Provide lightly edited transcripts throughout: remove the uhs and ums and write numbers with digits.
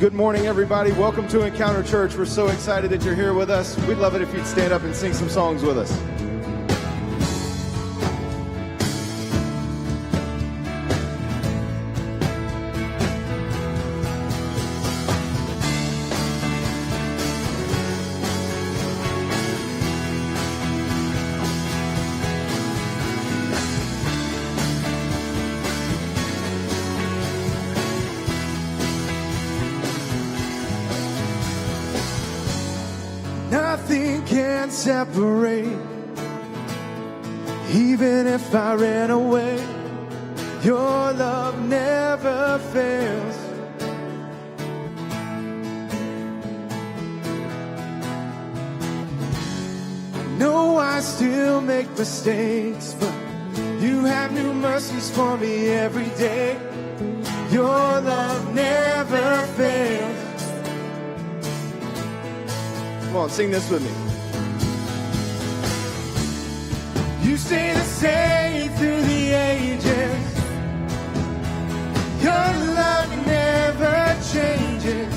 Good morning, everybody. Welcome to Encounter Church. We're so excited that you're here with us. We'd love it if you'd stand up and sing some songs with us. Nothing can separate. Even if I ran away, your love never fails. No, I still make mistakes, but you have new mercies for me every day. Your love never fails. Come on, sing this with me. You stay the same through the ages. Your love never changes.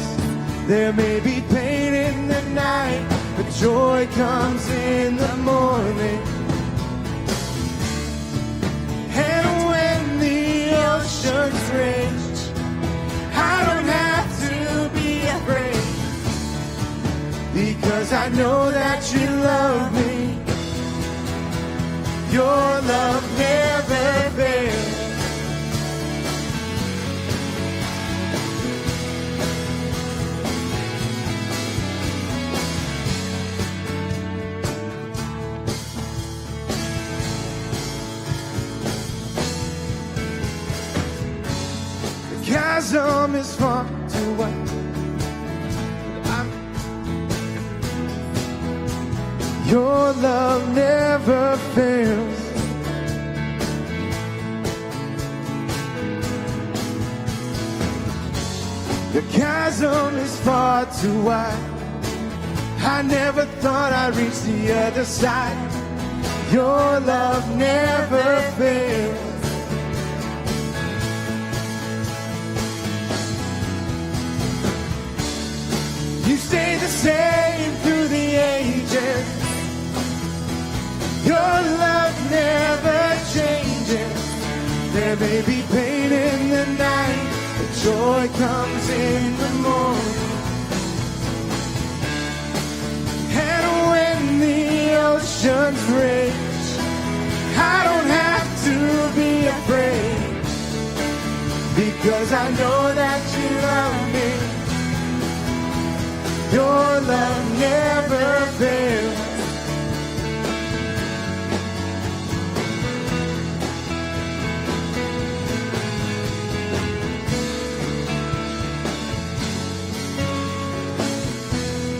There may be pain in the night, but joy comes in the morning. And when the oceans rage, I don't have to be afraid. Because I know that you love me. Your love never fails. The chasm is far too wide. Your love never fails. The chasm is far too wide. I never thought I'd reach the other side. Your love never fails. You stay the same through the ages. Your love never changes. There may be pain in the night, but joy comes in the morning. And when the oceans rage, I don't have to be afraid. Because I know that you love me. Your love never fails.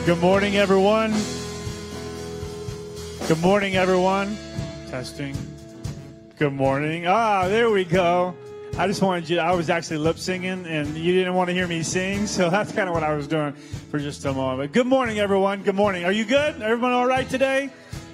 Good morning, everyone. Good morning, everyone. Testing. Good morning. There we go. I just wanted you, I was actually lip singing and you didn't want to hear me sing, so that's kind of what I was doing for just a moment. Good morning, everyone. Good morning. Are you good? Everyone all right today?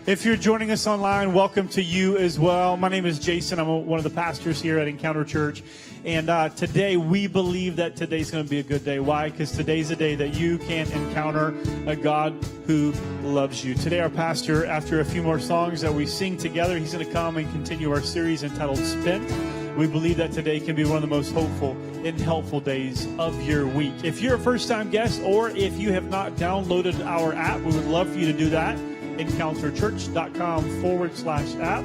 If you're joining us online, welcome to you as well. My name is Jason. I'm one of the pastors here at Encounter Church. And today, we believe that today's going to be a good day. Why? Because today's a day that you can encounter a God who loves you. Today, our pastor, after a few more songs that we sing together, he's going to come and continue our series entitled Spent. We believe that today can be one of the most hopeful and helpful days of your week. If you're a first-time guest or if you have not downloaded our app, we would love for you to do that. EncounterChurch.com/app.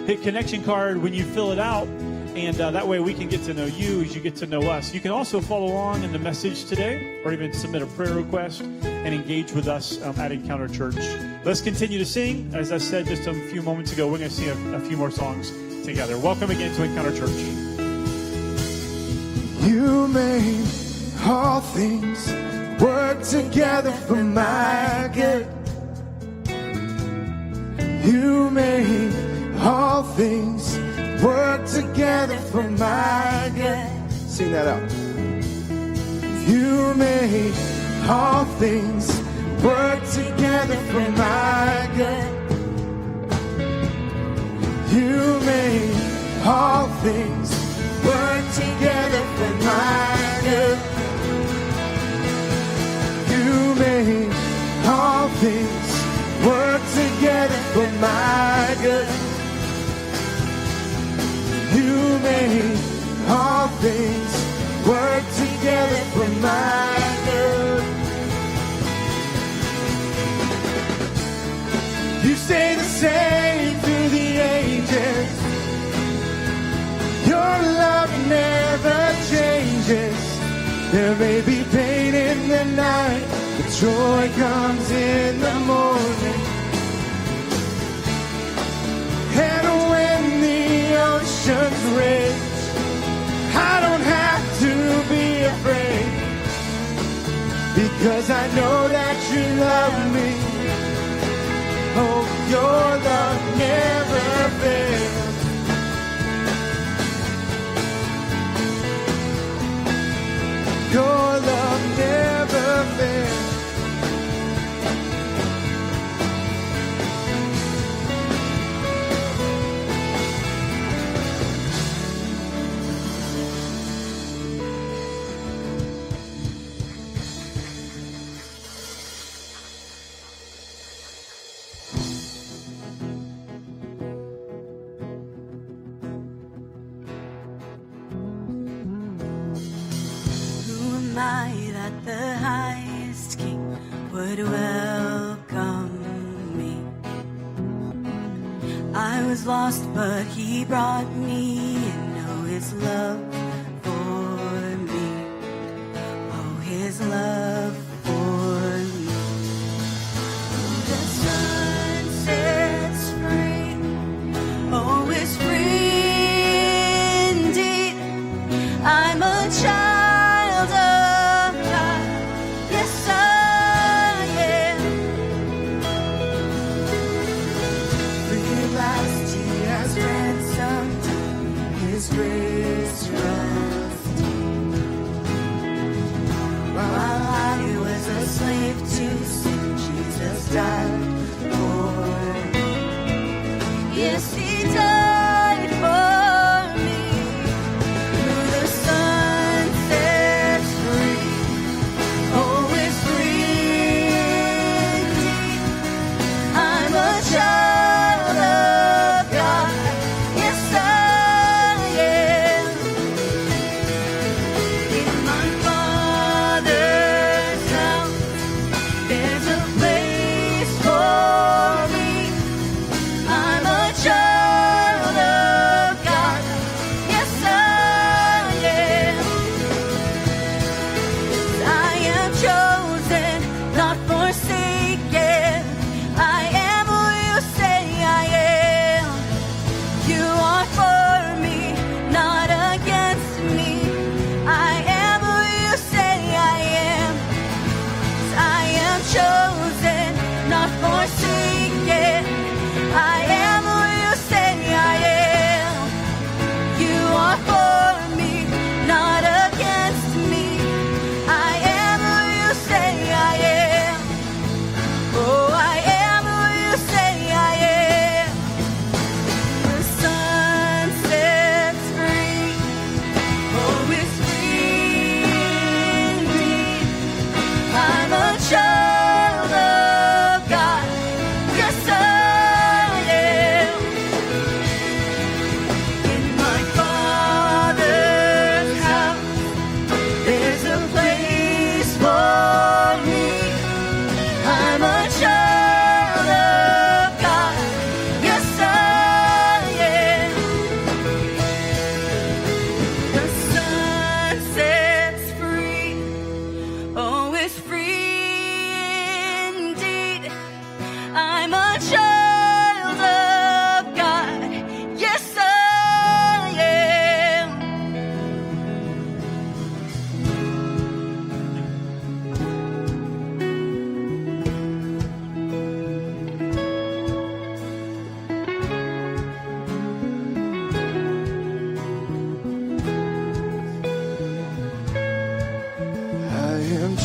Hit connection card when you fill it out. And that way we can get to know you as you get to know us. You can also follow along in the message today or even submit a prayer request and engage with us at Encounter Church. Let's continue to sing. As I said just a few moments ago, we're going to sing a few more songs together. Welcome again to Encounter Church. You made all things work together for my good. You made all things work together for my good. Sing that out. You made all things work together for my good. You made all things work together for my good. for my good. You made all things work together for my good. You stay the same through the ages. Your love never changes. There may be pain in the night, but joy comes in the morning. And when the oceans rage, I don't have to be afraid, because I know that you love me. Oh, your love never fails. Your love never fails. That the highest king would welcome me. I was lost, but he brought me and know his love for me. Oh, his love for me. The sun sets free. Oh, it's free indeed. I'm a child. Grace rest. While I was a slave to sin, Jesus died for me. Yes, he died for me. Through the sun sets free. Oh, it's free indeed. I'm a child of God. Yes, I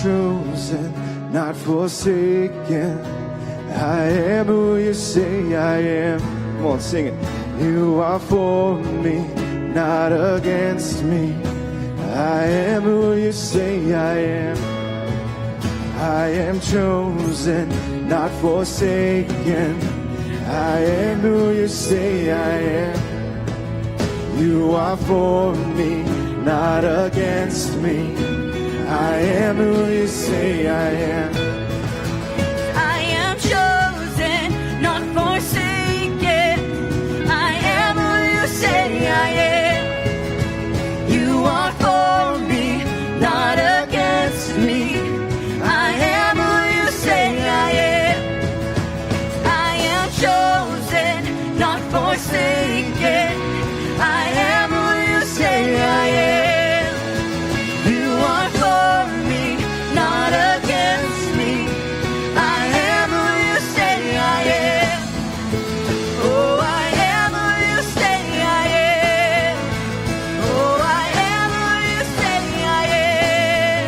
chosen, not forsaken. I am who you say I am. Come on, sing it. You are for me, not against me. I am who you say I am. I am chosen, not forsaken. I am who you say I am. You are for me, not against me. I am who you say I am. I am chosen, not forsaken. I am who you say I am. You are for me, not against me. I am who you say I am. I am chosen, not forsaken. I am who you say I am. You are for me, not against me. I am who you say I am. Oh, I am who you say I am. Oh, I am who you say I am.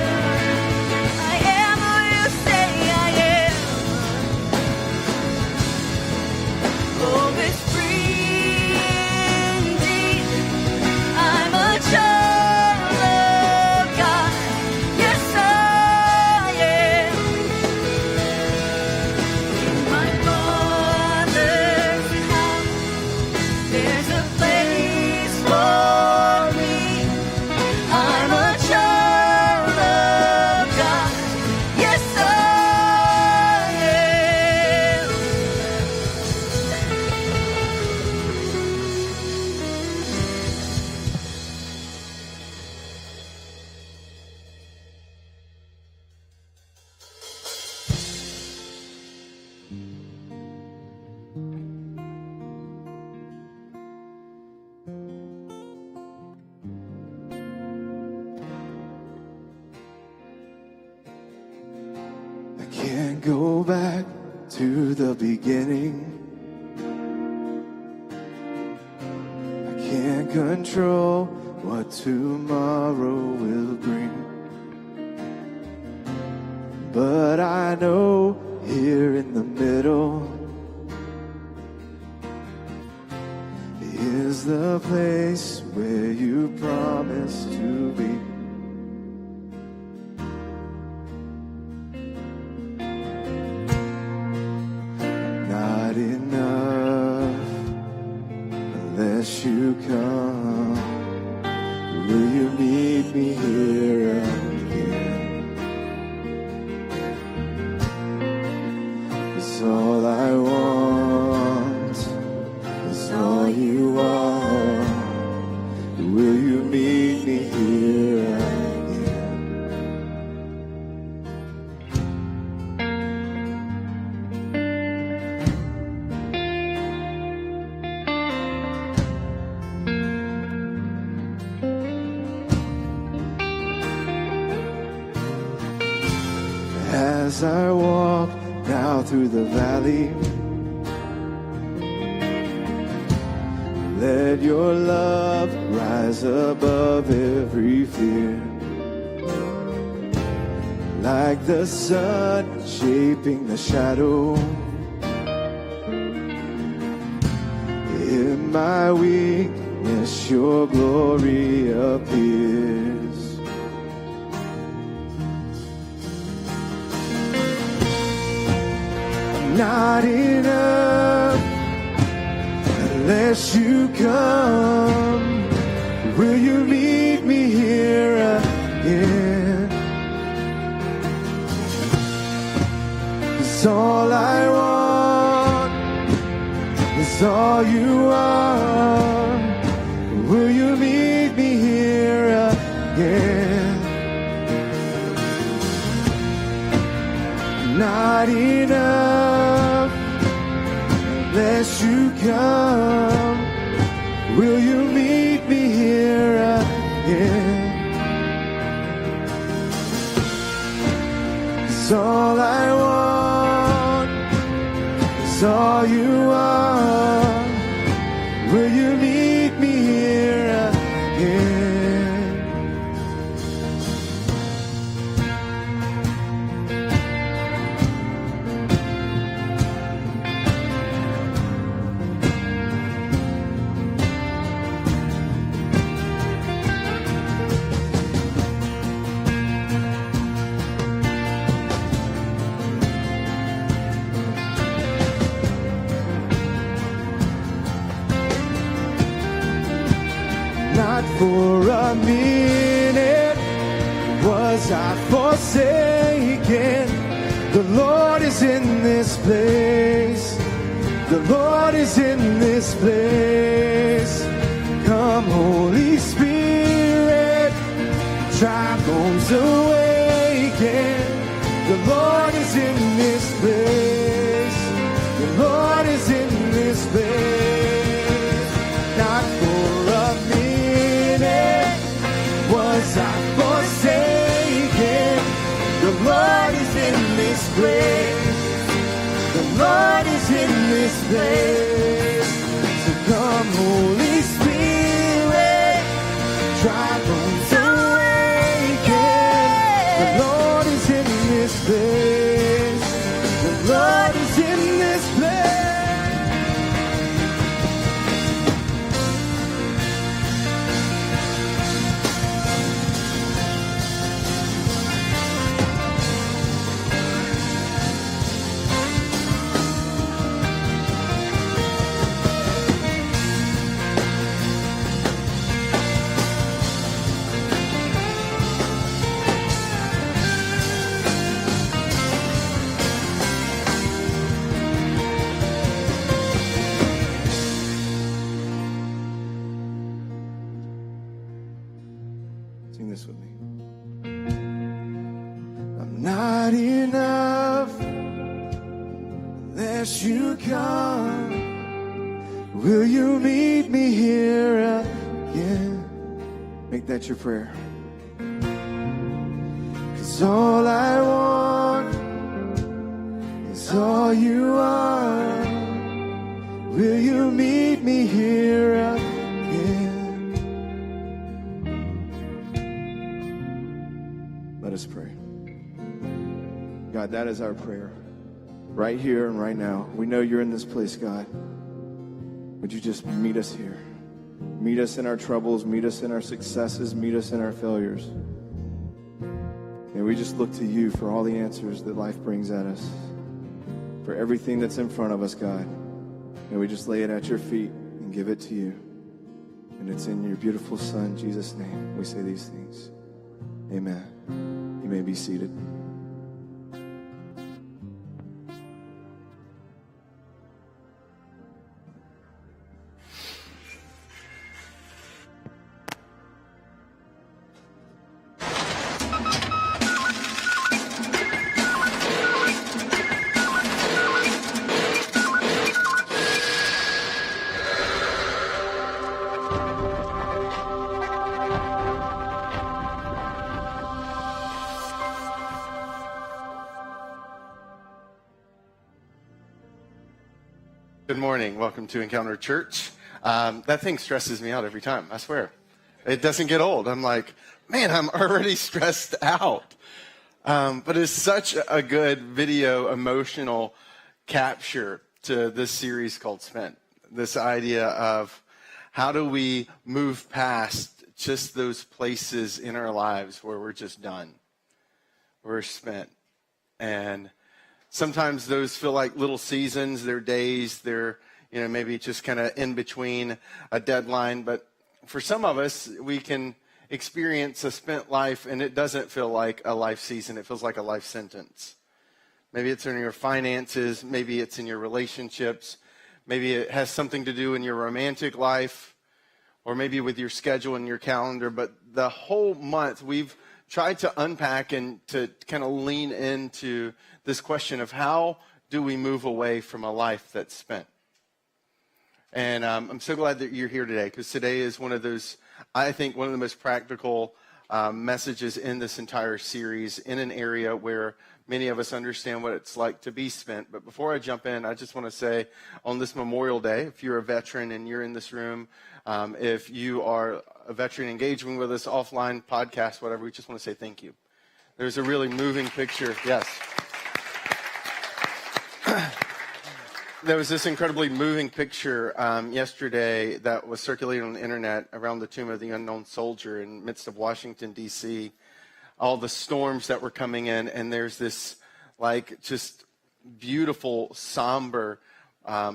I am who you say I am. Oh, it's free indeed. I'm a child of God. Yes, I am. In my Father's house, there's a place for me. I'm a child of God. Yes, I am. I can't go back to the beginning. I can't control what tomorrow will bring. But I know here in the middle is the place where you promised to be. Not enough unless you come. Will you meet me here again? It's all I want. It's all you are. Will you meet me here again? As I walk now through the valley, let your love rise above every fear. Like the sun shaping the shadow, in my weakness your glory appears. Not enough unless you come. Will you meet me here again? It's all I want. It's all you are. Will you meet me here again? Not enough unless you come. Will you meet me here again? It's all I want. It's all you are. Will you meet me here again? for a minute was I forsaken. The Lord is in this place. The Lord is in this place. Come, Holy Spirit, dry bones awaken. The Lord is in this place. The Lord is in this place. Not for a minute was I forsaken. The Lord is in this place. The Lord is in this place. So come, Holy Spirit, dry bones awaken. The Lord is in this place. The Lord is in this place. Sing this with me. I'm not enough unless you come. Will you meet me here again? Make that your prayer. 'Cause all I want is all you are. Will you meet me here again? Let us pray. God, that is our prayer. Right here and right now. We know you're in this place, God. Would you just meet us here? Meet us in our troubles. Meet us in our successes. Meet us in our failures. And we just look to you for all the answers that life brings at us. For everything that's in front of us, God. And we just lay it at your feet and give it to you. And it's in your beautiful Son, Jesus' name, we say these things. Amen. You may be seated. Good morning. Welcome to Encounter Church. That thing stresses me out every time, I swear. It doesn't get old. I'm like, man, I'm already stressed out. But it's such a good video emotional capture to this series called Spent. This idea of how do we move past just those places in our lives where we're just done. We're spent. And sometimes those feel like little seasons, they're days, they're, maybe just kind of in between a deadline. But for some of us, we can experience a spent life and it doesn't feel like a life season. It feels like a life sentence. Maybe it's in your finances. Maybe it's in your relationships. Maybe it has something to do in your romantic life or maybe with your schedule and your calendar. But the whole month we've tried to unpack and to kind of lean into this question of how do we move away from a life that's spent? And I'm so glad that you're here today because today is one of those, I think, one of the most practical messages in this entire series in an area where many of us understand what it's like to be spent. But before I jump in, I just want to say on this Memorial Day, if you're a veteran and you're in this room, if you are a veteran engaging with us offline, podcast, whatever, we just want to say thank you. There's a really moving picture. Yes. There was this incredibly moving picture yesterday that was circulating on the internet around the tomb of the unknown soldier in the midst of Washington, D.C. All the storms that were coming in, and there's this just beautiful, somber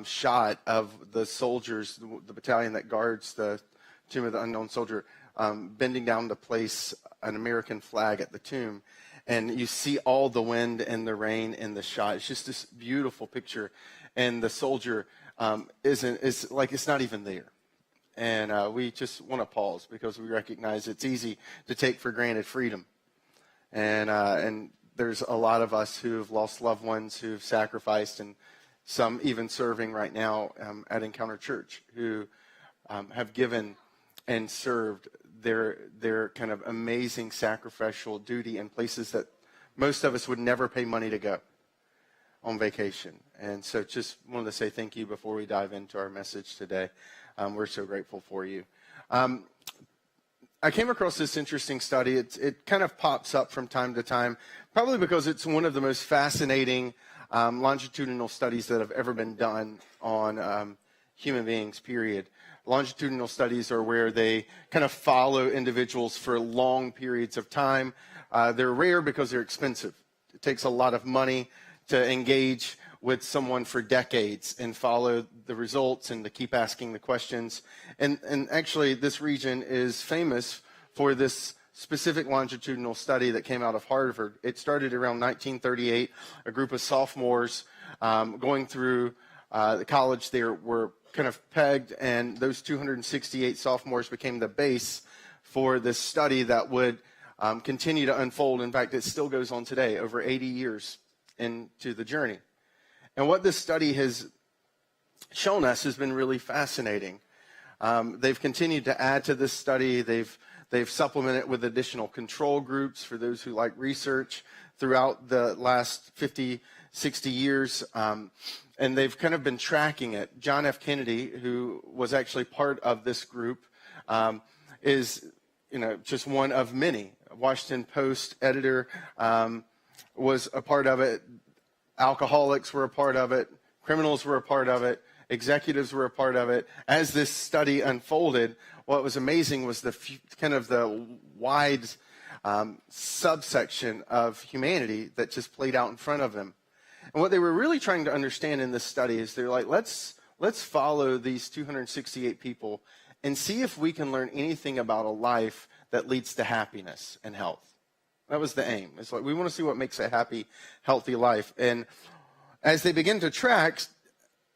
shot of the soldiers, the battalion that guards the tomb of the unknown soldier, bending down to place an American flag at the tomb. And you see all the wind and the rain in the shot. It's just this beautiful picture. And the soldier is like it's not even there. And we just want to pause because we recognize it's easy to take for granted freedom. And there's a lot of us who have lost loved ones, who have sacrificed, and some even serving right now at Encounter Church, who have given and served their kind of amazing sacrificial duty in places that most of us would never pay money to go on vacation. And so just wanted to say thank you before we dive into our message today. We're so grateful for you. I came across this interesting study. It kind of pops up from time to time, probably because it's one of the most fascinating longitudinal studies that have ever been done on human beings, period. Longitudinal studies are where they kind of follow individuals for long periods of time. They're rare because they're expensive. It takes a lot of money to engage with someone for decades and follow the results and to keep asking the questions. And actually, this region is famous for this specific longitudinal study that came out of Harvard. It started around 1938. A group of sophomores going through the college there were kind of pegged, and those 268 sophomores became the base for this study that would continue to unfold. In fact, it still goes on today, over 80 years into the journey. And what this study has shown us has been really fascinating. They've continued to add to this study. They've supplemented it with additional control groups for those who like research throughout the last 50, 60 years. And they've kind of been tracking it. John F. Kennedy, who was actually part of this group, is just one of many. Washington Post editor was a part of it. Alcoholics were a part of it. Criminals were a part of it. Executives were a part of it. As this study unfolded, what was amazing was the kind of the wide subsection of humanity that just played out in front of them. And what they were really trying to understand in this study is they're like, let's follow these 268 people and see if we can learn anything about a life that leads to happiness and health. That was the aim. It's like we want to see what makes a happy, healthy life. And as they begin to track,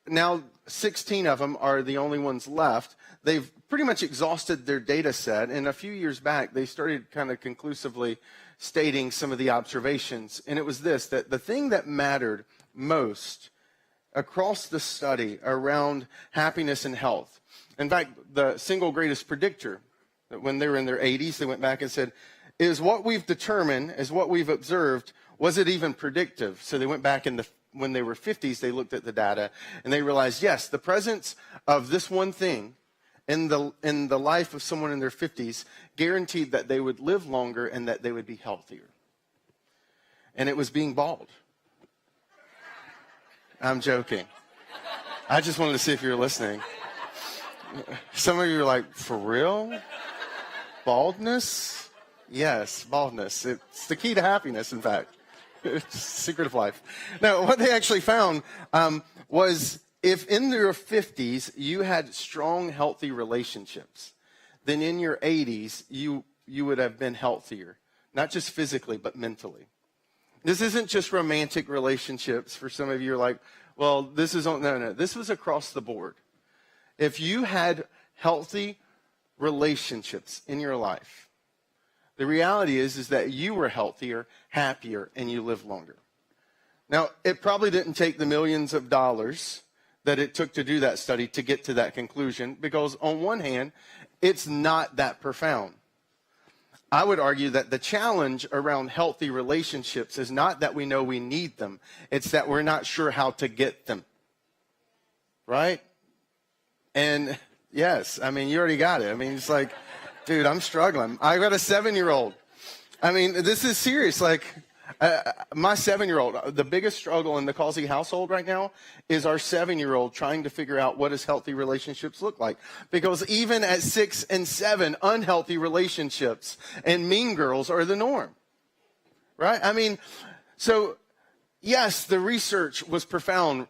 now 16 of them are the only ones left. They've pretty much exhausted their data set. And a few years back, they started kind of conclusively stating some of the observations. And it was this, that the thing that mattered most across the study around happiness and health, in fact, the single greatest predictor, that when they were in their 80s, they went back and said, is what we've determined, is what we've observed, was it even predictive? So they went back when they were 50s, they looked at the data, and they realized, yes, the presence of this one thing in the life of someone in their 50s guaranteed that they would live longer and that they would be healthier. And it was being bald. I'm joking. I just wanted to see if you were listening. Some of you are like, for real? Baldness? Yes, baldness. It's the key to happiness, in fact. It's the secret of life. Now, what they actually found was if in your 50s you had strong, healthy relationships, then in your 80s you would have been healthier, not just physically, but mentally. This isn't just romantic relationships. For some of you are like, well, this is no. This was across the board. If you had healthy relationships in your life, the reality is that you were healthier, happier, and you lived longer. Now, it probably didn't take the millions of dollars that it took to do that study to get to that conclusion, because on one hand, it's not that profound. I would argue that the challenge around healthy relationships is not that we know we need them. It's that we're not sure how to get them. Right? And yes, I mean, you already got it. I mean, it's like, dude, I'm struggling. I got a 7-year-old. I mean, this is serious. Like, my 7-year-old, the biggest struggle in the Causey household right now is our 7-year-old trying to figure out what does healthy relationships look like. Because even at 6 and 7, unhealthy relationships and mean girls are the norm. Right? I mean, so yes, the research was profound.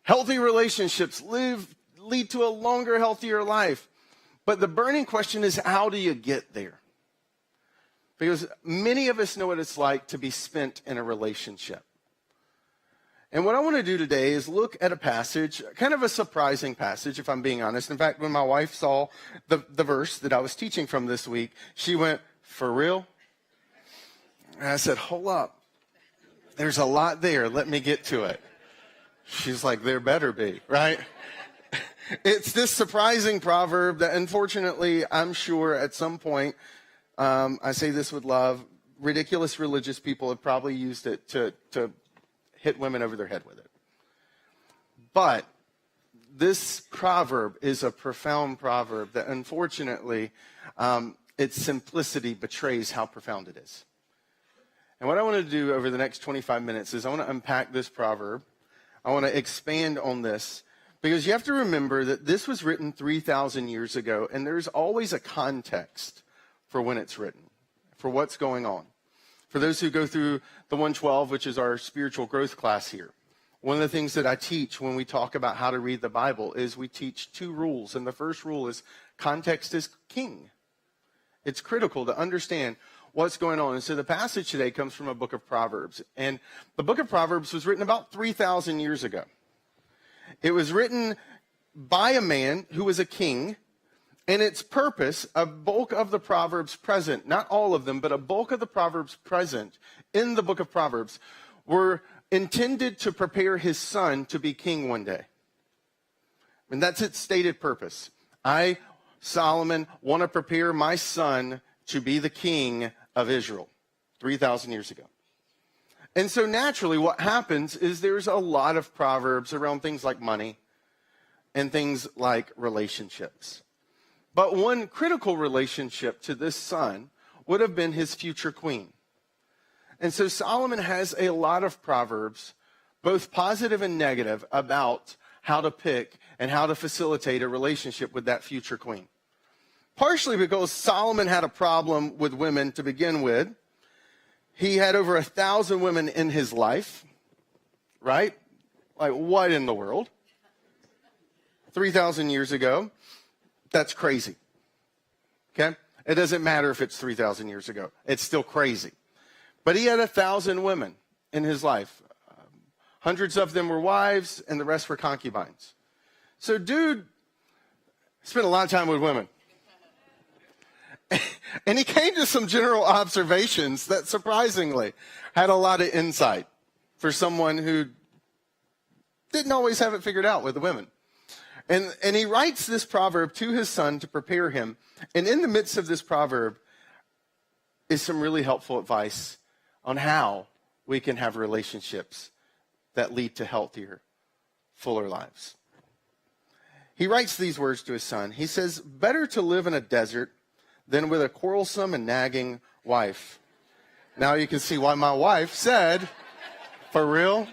Healthy relationships lead to a longer, healthier life. But the burning question is, how do you get there? Because many of us know what it's like to be spent in a relationship. And what I want to do today is look at a passage, kind of a surprising passage, if I'm being honest. In fact, when my wife saw the verse that I was teaching from this week, she went, "For real?" And I said, "Hold up. There's a lot there. Let me get to it." She's like, "There better be," right? It's this surprising proverb that, unfortunately, I'm sure at some point, I say this with love, ridiculous religious people have probably used it to hit women over their head with it. But this proverb is a profound proverb that, unfortunately, its simplicity betrays how profound it is. And what I want to do over the next 25 minutes is I want to unpack this proverb. I want to expand on this, because you have to remember that this was written 3,000 years ago, and there's always a context for when it's written, for what's going on. For those who go through the 112, which is our spiritual growth class here, one of the things that I teach when we talk about how to read the Bible is we teach 2 rules. And the first rule is context is king. It's critical to understand what's going on. And so the passage today comes from a book of Proverbs. And the book of Proverbs was written about 3,000 years ago. It was written by a man who was a king. And its purpose, a bulk of the Proverbs present, not all of them, but a bulk of the Proverbs present in the book of Proverbs were intended to prepare his son to be king one day. And that's its stated purpose. I, Solomon, want to prepare my son to be the king of Israel 3,000 years ago. And so naturally what happens is there's a lot of proverbs around things like money and things like relationships. But one critical relationship to this son would have been his future queen. And so Solomon has a lot of proverbs, both positive and negative, about how to pick and how to facilitate a relationship with that future queen. Partially because Solomon had a problem with women to begin with. He had over 1,000 women in his life, right? Like, what in the world? 3,000 years ago. That's crazy, okay? It doesn't matter if it's 3,000 years ago. It's still crazy. But he had 1,000 women in his life. Hundreds of them were wives, and the rest were concubines. So dude spent a lot of time with women. And he came to some general observations that surprisingly had a lot of insight for someone who didn't always have it figured out with the women. And he writes this proverb to his son to prepare him. And in the midst of this proverb is some really helpful advice on how we can have relationships that lead to healthier, fuller lives. He writes these words to his son. He says, "Better to live in a desert than with a quarrelsome and nagging wife." Now you can see why my wife said, "For real?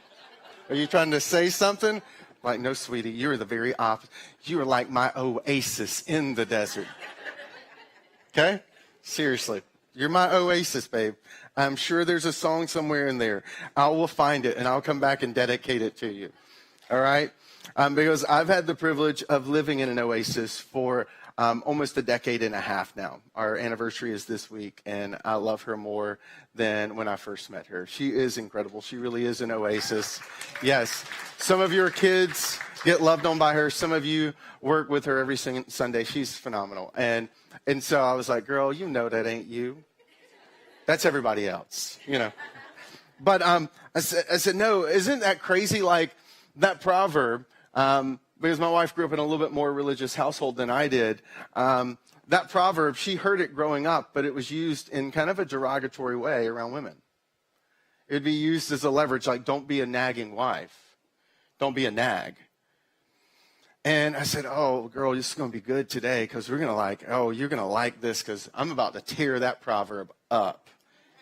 Are you trying to say something?" Like, "No, sweetie, you're the very opposite. You're like my oasis in the desert." Okay? Seriously. You're my oasis, babe. I'm sure there's a song somewhere in there. I will find it, and I'll come back and dedicate it to you. All right? Because I've had the privilege of living in an oasis for almost a decade and a half now. Our anniversary is this week, and I love her more than when I first met her. She is incredible. She really is an oasis. Yes. Some of your kids get loved on by her. Some of you work with her every Sunday. She's phenomenal. And so I was like, "Girl, you know that ain't you. That's everybody else, you know." But I said, "No, isn't that crazy?" Like that proverb, because my wife grew up in a little bit more religious household than I did. That proverb, she heard it growing up, but it was used in kind of a derogatory way around women. It would be used as a leverage, like, don't be a nagging wife. Don't be a nag. And I said, "Oh, girl, this is going to be good today, because we're going to you're going to like this, because I'm about to tear that proverb up.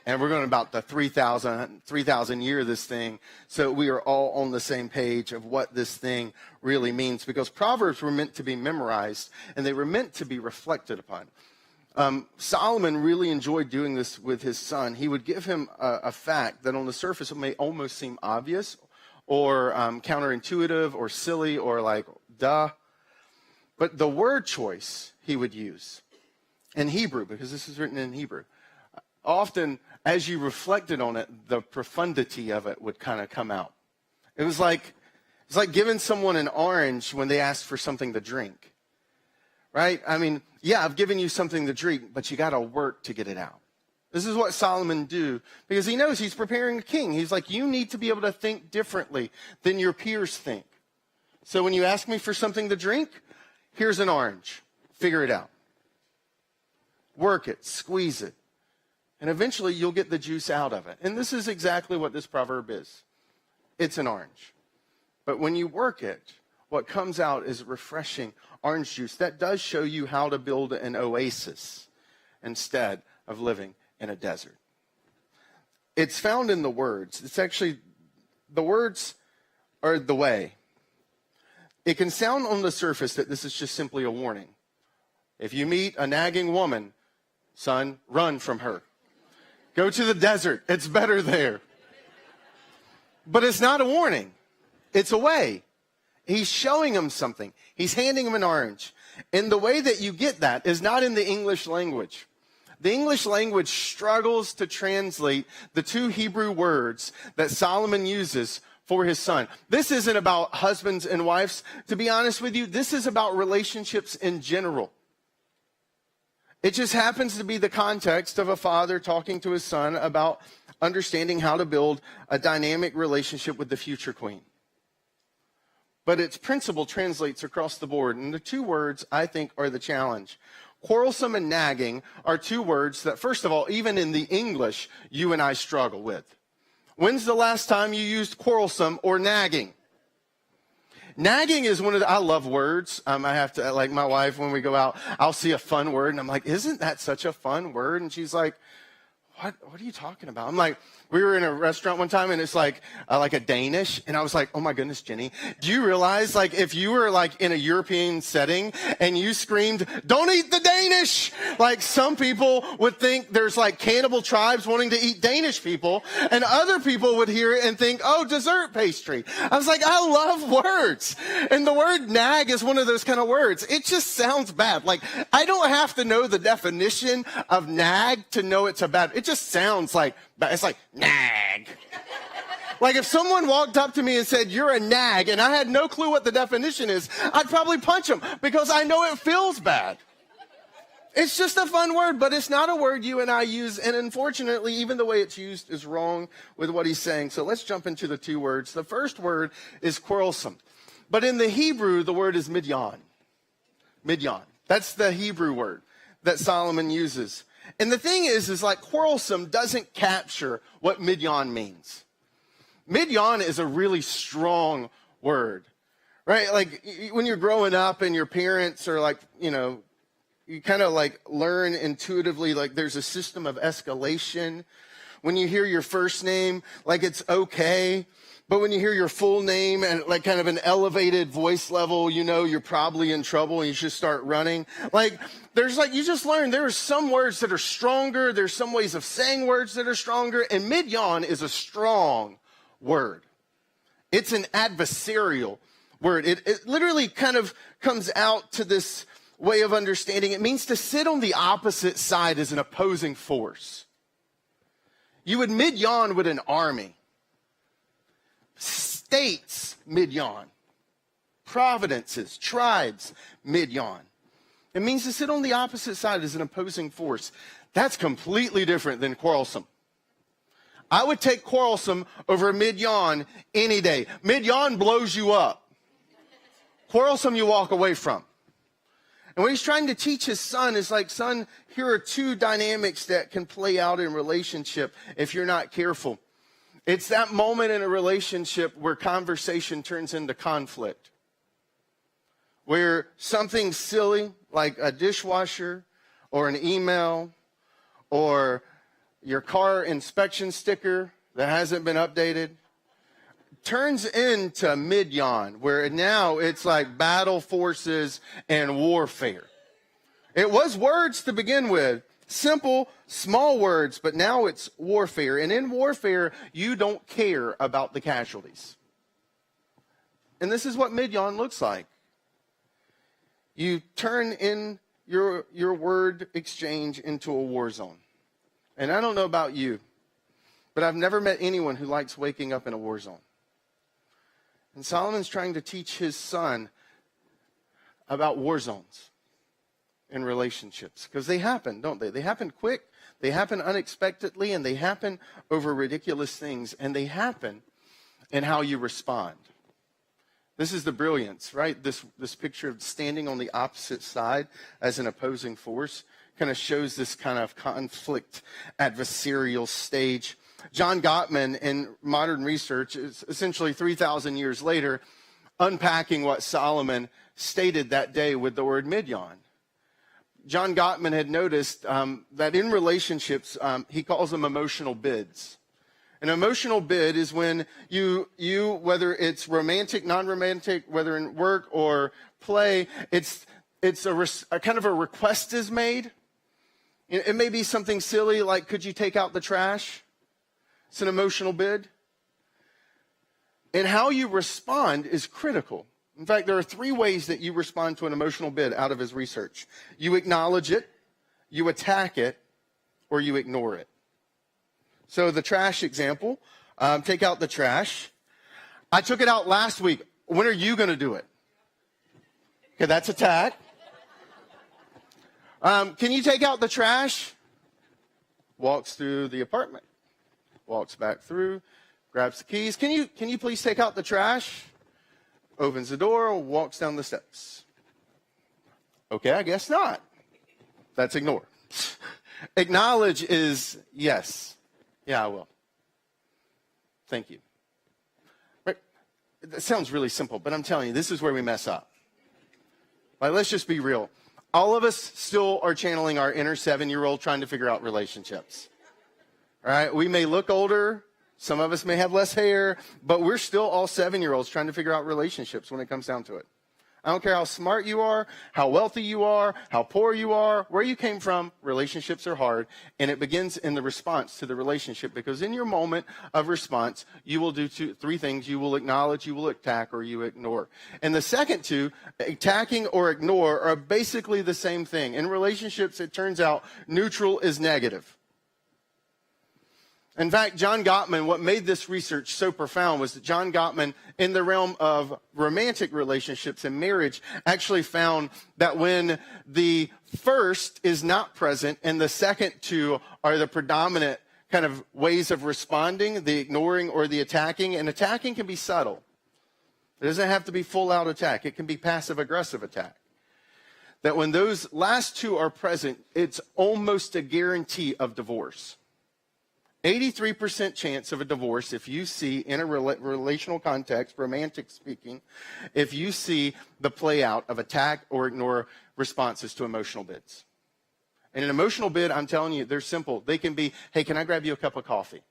And we're going about the 3,000 year this thing, so we are all on the same page of what this thing really means." Because Proverbs were meant to be memorized, and they were meant to be reflected upon. Solomon really enjoyed doing this with his son. He would give him a fact that on the surface it may almost seem obvious or counterintuitive or silly or like, duh. But the word choice he would use in Hebrew, because this is written in Hebrew, often as you reflected on it, the profundity of it would kind of come out. It's like giving someone an orange when they ask for something to drink, right? I mean, yeah, I've given you something to drink, but you got to work to get it out. This is what Solomon do, because he knows he's preparing a king. He's like, you need to be able to think differently than your peers think. So when you ask me for something to drink, here's an orange. Figure it out. Work it, squeeze it, and eventually you'll get the juice out of it. And this is exactly what this proverb is. It's an orange. But when you work it, what comes out is refreshing orange juice. That does show you how to build an oasis instead of living in a desert. It's found in the words. It's actually, the words are the way. It can sound on the surface that this is just simply a warning. If you meet a nagging woman, son, run from her. Go to the desert. It's better there. But it's not a warning. It's a way. He's showing him something. He's handing him an orange. And the way that you get that is not in the English language. The English language struggles to translate the two Hebrew words that Solomon uses for his son. This isn't about husbands and wives. To be honest with you, this is about relationships in general. It just happens to be the context of a father talking to his son about understanding how to build a dynamic relationship with the future queen. But its principle translates across the board. And the two words, I think, are the challenge. Quarrelsome and nagging are two words that, first of all, even in the English, you and I struggle with. When's the last time you used quarrelsome or nagging? Nagging is one of the, I love words. I have to, like my wife, when we go out, I'll see a fun word, and I'm like, isn't that such a fun word? And she's like, what are you talking about? I'm like, we were in a restaurant one time, and it's like a Danish. And I was like, oh my goodness, Jenny, do you realize, like, if you were like in a European setting and you screamed, don't eat the Danish, like some people would think there's like cannibal tribes wanting to eat Danish people, and other people would hear it and think, oh, dessert pastry. I was like, I love words. And the word nag is one of those kind of words. It just sounds bad. Like, I don't have to know the definition of nag to know it's a bad, it just sounds like, it's like, nag. Like if someone walked up to me and said, you're a nag, and I had no clue what the definition is, I'd probably punch them because I know it feels bad. It's just a fun word, but it's not a word you and I use, and unfortunately, even the way it's used is wrong with what he's saying. So let's jump into the two words. The first word is quarrelsome. But in the Hebrew, the word is midyan. Midyan. That's the Hebrew word that Solomon uses. And the thing is like quarrelsome doesn't capture what midyan means. Midyan is a really strong word, right? Like when you're growing up and your parents are like, you know, you kind of like learn intuitively, like there's a system of escalation. When you hear your first name, like it's okay. But when you hear your full name and like kind of an elevated voice level, you know you're probably in trouble and you should start running. Like there's like, you just learn there are some words that are stronger. There's some ways of saying words that are stronger. And midyan is a strong word. It's an adversarial word. It literally kind of comes out to this way of understanding. It means to sit on the opposite side as an opposing force. You would midyan with an army. States, midyan. Providences, tribes, midyan. It means to sit on the opposite side as an opposing force. That's completely different than quarrelsome. I would take quarrelsome over midyan any day. Midyan blows you up. Quarrelsome you walk away from. And what he's trying to teach his son is like, son, here are two dynamics that can play out in relationship if you're not careful. It's that moment in a relationship where conversation turns into conflict. Where something silly, like a dishwasher or an email or your car inspection sticker that hasn't been updated, turns into midyan, where now it's like battle forces and warfare. It was words to begin with. Simple, small words, but now it's warfare. And in warfare, you don't care about the casualties. And this is what midyan looks like. you turn in your word exchange into a war zone. And I don't know about you, but I've never met anyone who likes waking up in a war zone. And Solomon's trying to teach his son about war zones in relationships. Because they happen, don't they? They happen quick, they happen unexpectedly, and they happen over ridiculous things. And they happen in how you respond. This is the brilliance, right? This picture of standing on the opposite side as an opposing force kind of shows this kind of conflict, adversarial stage. John Gottman, in modern research, is essentially 3,000 years later, unpacking what Solomon stated that day with the word midyan. John Gottman had noticed that in relationships, he calls them emotional bids. An emotional bid is when you whether it's romantic, non-romantic, whether in work or play, it's a kind of a request is made. It may be something silly like, could you take out the trash? It's an emotional bid. And how you respond is critical. In fact, there are 3 ways that you respond to an emotional bid out of his research. You acknowledge it, you attack it, or you ignore it. So the trash example, take out the trash. I took it out last week. When are you going to do it? Okay, that's attack. Can you take out the trash? Walks through the apartment. Walks back through, grabs the keys. Can you please take out the trash? Opens the door, walks down the steps. Okay, I guess not. That's ignore. Acknowledge is yes. Yeah, I will. Thank you. Right? That sounds really simple, but I'm telling you, this is where we mess up. Like, let's just be real. All of us still are channeling our inner 7-year-old trying to figure out relationships. All right? We may look older. Some of us may have less hair, but we're still all 7-year-olds trying to figure out relationships when it comes down to it. I don't care how smart you are, how wealthy you are, how poor you are, where you came from, relationships are hard. And it begins in the response to the relationship, because in your moment of response, you will do 3 things. You will acknowledge, you will attack, or you ignore. And the second 2, attacking or ignore, are basically the same thing. In relationships, it turns out neutral is negative. In fact, John Gottman, what made this research so profound was that John Gottman, in the realm of romantic relationships and marriage, actually found that when the first is not present and the second 2 are the predominant kind of ways of responding, the ignoring or the attacking, and attacking can be subtle. It doesn't have to be full-out attack. It can be passive-aggressive attack. That when those last 2 are present, it's almost a guarantee of divorce. 83% chance of a divorce if you see, in a relational context, romantic speaking, if you see the play out of attack or ignore responses to emotional bids. And an emotional bid, I'm telling you, they're simple. They can be, hey, can I grab you a cup of coffee?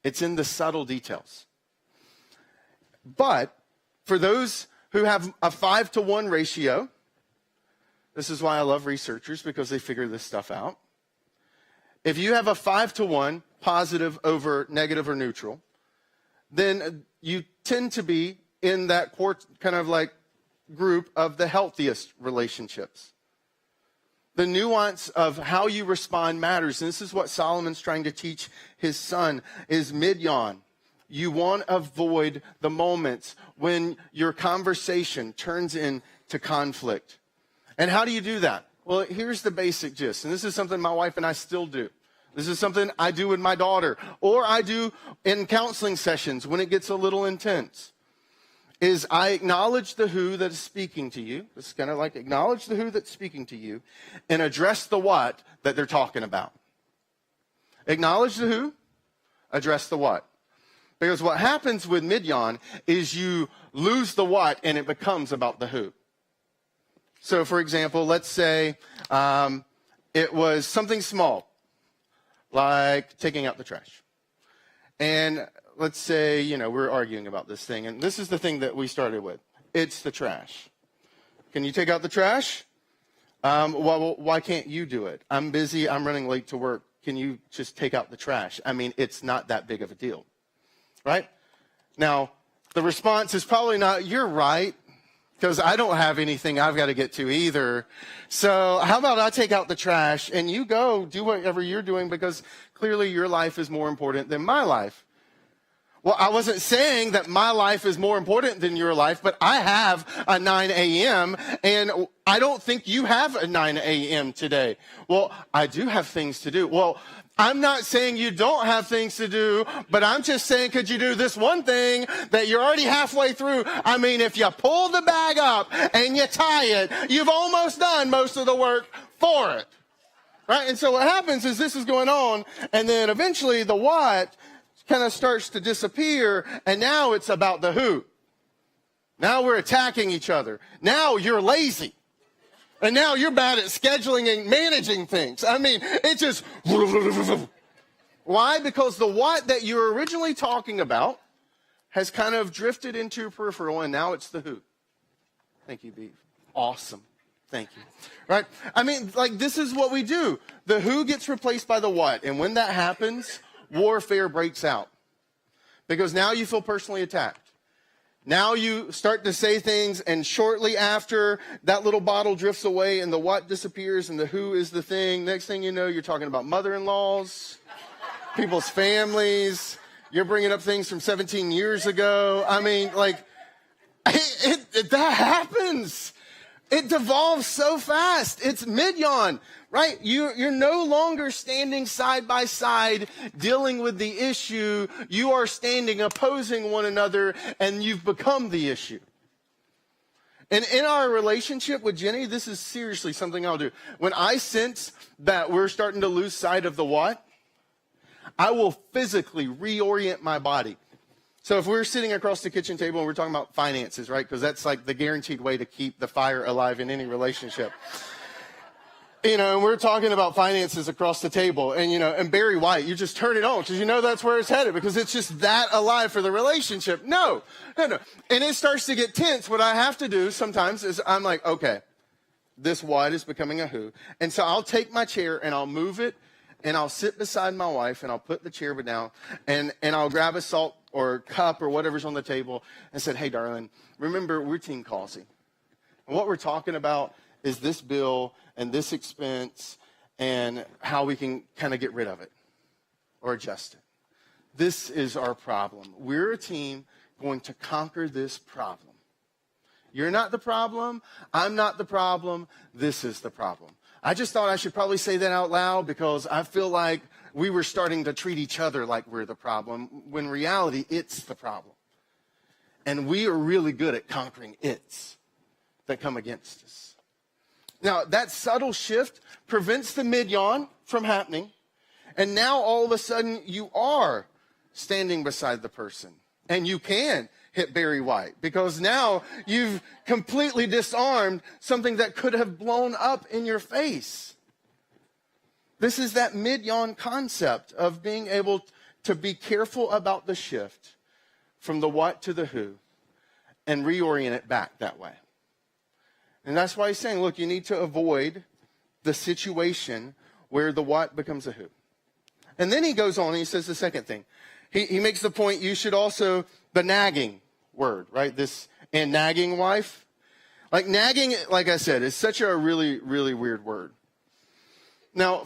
It's in the subtle details. But for those who have a 5-to-1 ratio, this is why I love researchers, because they figure this stuff out. If you have a 5-to-1, positive over negative or neutral, then you tend to be in that kind of like group of the healthiest relationships. The nuance of how you respond matters. And this is what Solomon's trying to teach his son, is midyan. You want to avoid the moments when your conversation turns into conflict. And how do you do that? Well, here's the basic gist, and this is something my wife and I still do. This is something I do with my daughter, or I do in counseling sessions when it gets a little intense, is I acknowledge the who that is speaking to you. This is kind of like acknowledge the who that's speaking to you and address the what that they're talking about. Acknowledge the who, address the what. Because what happens with midyan is you lose the what and it becomes about the who. So, for example, let's say it was something small, like taking out the trash. And let's say, we're arguing about this thing, and this is the thing that we started with. It's the trash. Can you take out the trash? Well, why can't you do it? I'm busy. I'm running late to work. Can you just take out the trash? I mean, it's not that big of a deal, right? Now, the response is probably not, you're right. because I don't have anything I've got to get to either. So how about I take out the trash and you go do whatever you're doing, because clearly your life is more important than my life. Well, I wasn't saying that my life is more important than your life, but I have a 9 a.m. and I don't think you have a 9 a.m. today. Well, I do have things to do. Well, I'm not saying you don't have things to do, but I'm just saying, could you do this one thing that you're already halfway through? I mean, if you pull the bag up and you tie it, you've almost done most of the work for it. Right? And so what happens is this is going on, and then eventually the what kind of starts to disappear, and now it's about the who. Now we're attacking each other. Now you're lazy. And now you're bad at scheduling and managing things. I mean, it just... Why? Because the what that you were originally talking about has kind of drifted into your peripheral, and now it's the who. Thank you, Beef. Awesome. Thank you. Right? I mean, like, this is what we do. The who gets replaced by the what. And when that happens, warfare breaks out. Because now you feel personally attacked. Now you start to say things, and shortly after, that little bottle drifts away and the what disappears and the who is the thing. Next thing you know, you're talking about mother-in-laws, people's families. You're bringing up things from 17 years ago. I mean, like, that happens. It devolves so fast. It's midyawn, right? You're no longer standing side by side dealing with the issue. You are standing opposing one another, and you've become the issue. And in our relationship with Jenny, this is seriously something I'll do. When I sense that we're starting to lose sight of the what, I will physically reorient my body. So if we're sitting across the kitchen table and we're talking about finances, right? Because that's like the guaranteed way to keep the fire alive in any relationship. You know, and we're talking about finances across the table, and, you know, and Barry White, you just turn it on because you know that's where it's headed, because it's just that alive for the relationship. No. And it starts to get tense. What I have to do sometimes is I'm like, okay, this what is becoming a who. And so I'll take my chair and I'll move it, and I'll sit beside my wife, and I'll put the chair down, and I'll grab a salt or cup or whatever's on the table and said, hey, darling, remember, we're Team Causey. And what we're talking about is this bill and this expense and how we can kind of get rid of it or adjust it. This is our problem. We're a team going to conquer this problem. You're not the problem. I'm not the problem. This is the problem. I just thought I should probably say that out loud, because I feel like we were starting to treat each other like we're the problem, when in reality, it's the problem. And we are really good at conquering it's that come against us. Now, that subtle shift prevents the mid-yawn from happening. And now, all of a sudden, you are standing beside the person. And you can hit Barry White, because now you've completely disarmed something that could have blown up in your face. This is that mid-yawn concept of being able to be careful about the shift from the what to the who and reorient it back that way. And that's why he's saying, look, you need to avoid the situation where the what becomes a who. And then he goes on and he says the second thing. He makes the point, you should also, the nagging word, right? This, and nagging wife. Like, nagging, like I said, is such a really, really weird word. Now,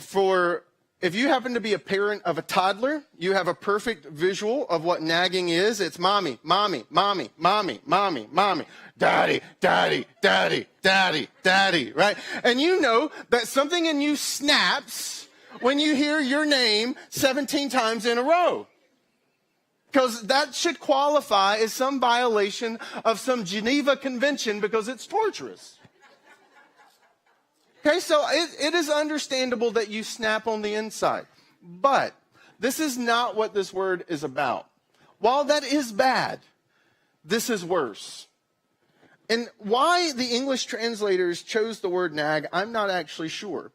if you happen to be a parent of a toddler, you have a perfect visual of what nagging is. It's mommy, mommy, mommy, mommy, mommy, mommy, daddy, daddy, daddy, daddy, daddy, right? And you know that something in you snaps when you hear your name 17 times in a row. Because that should qualify as some violation of some Geneva Convention, because it's torturous. Okay, so it is understandable that you snap on the inside. But this is not what this word is about. While that is bad, this is worse. And why the English translators chose the word nag, I'm not actually sure.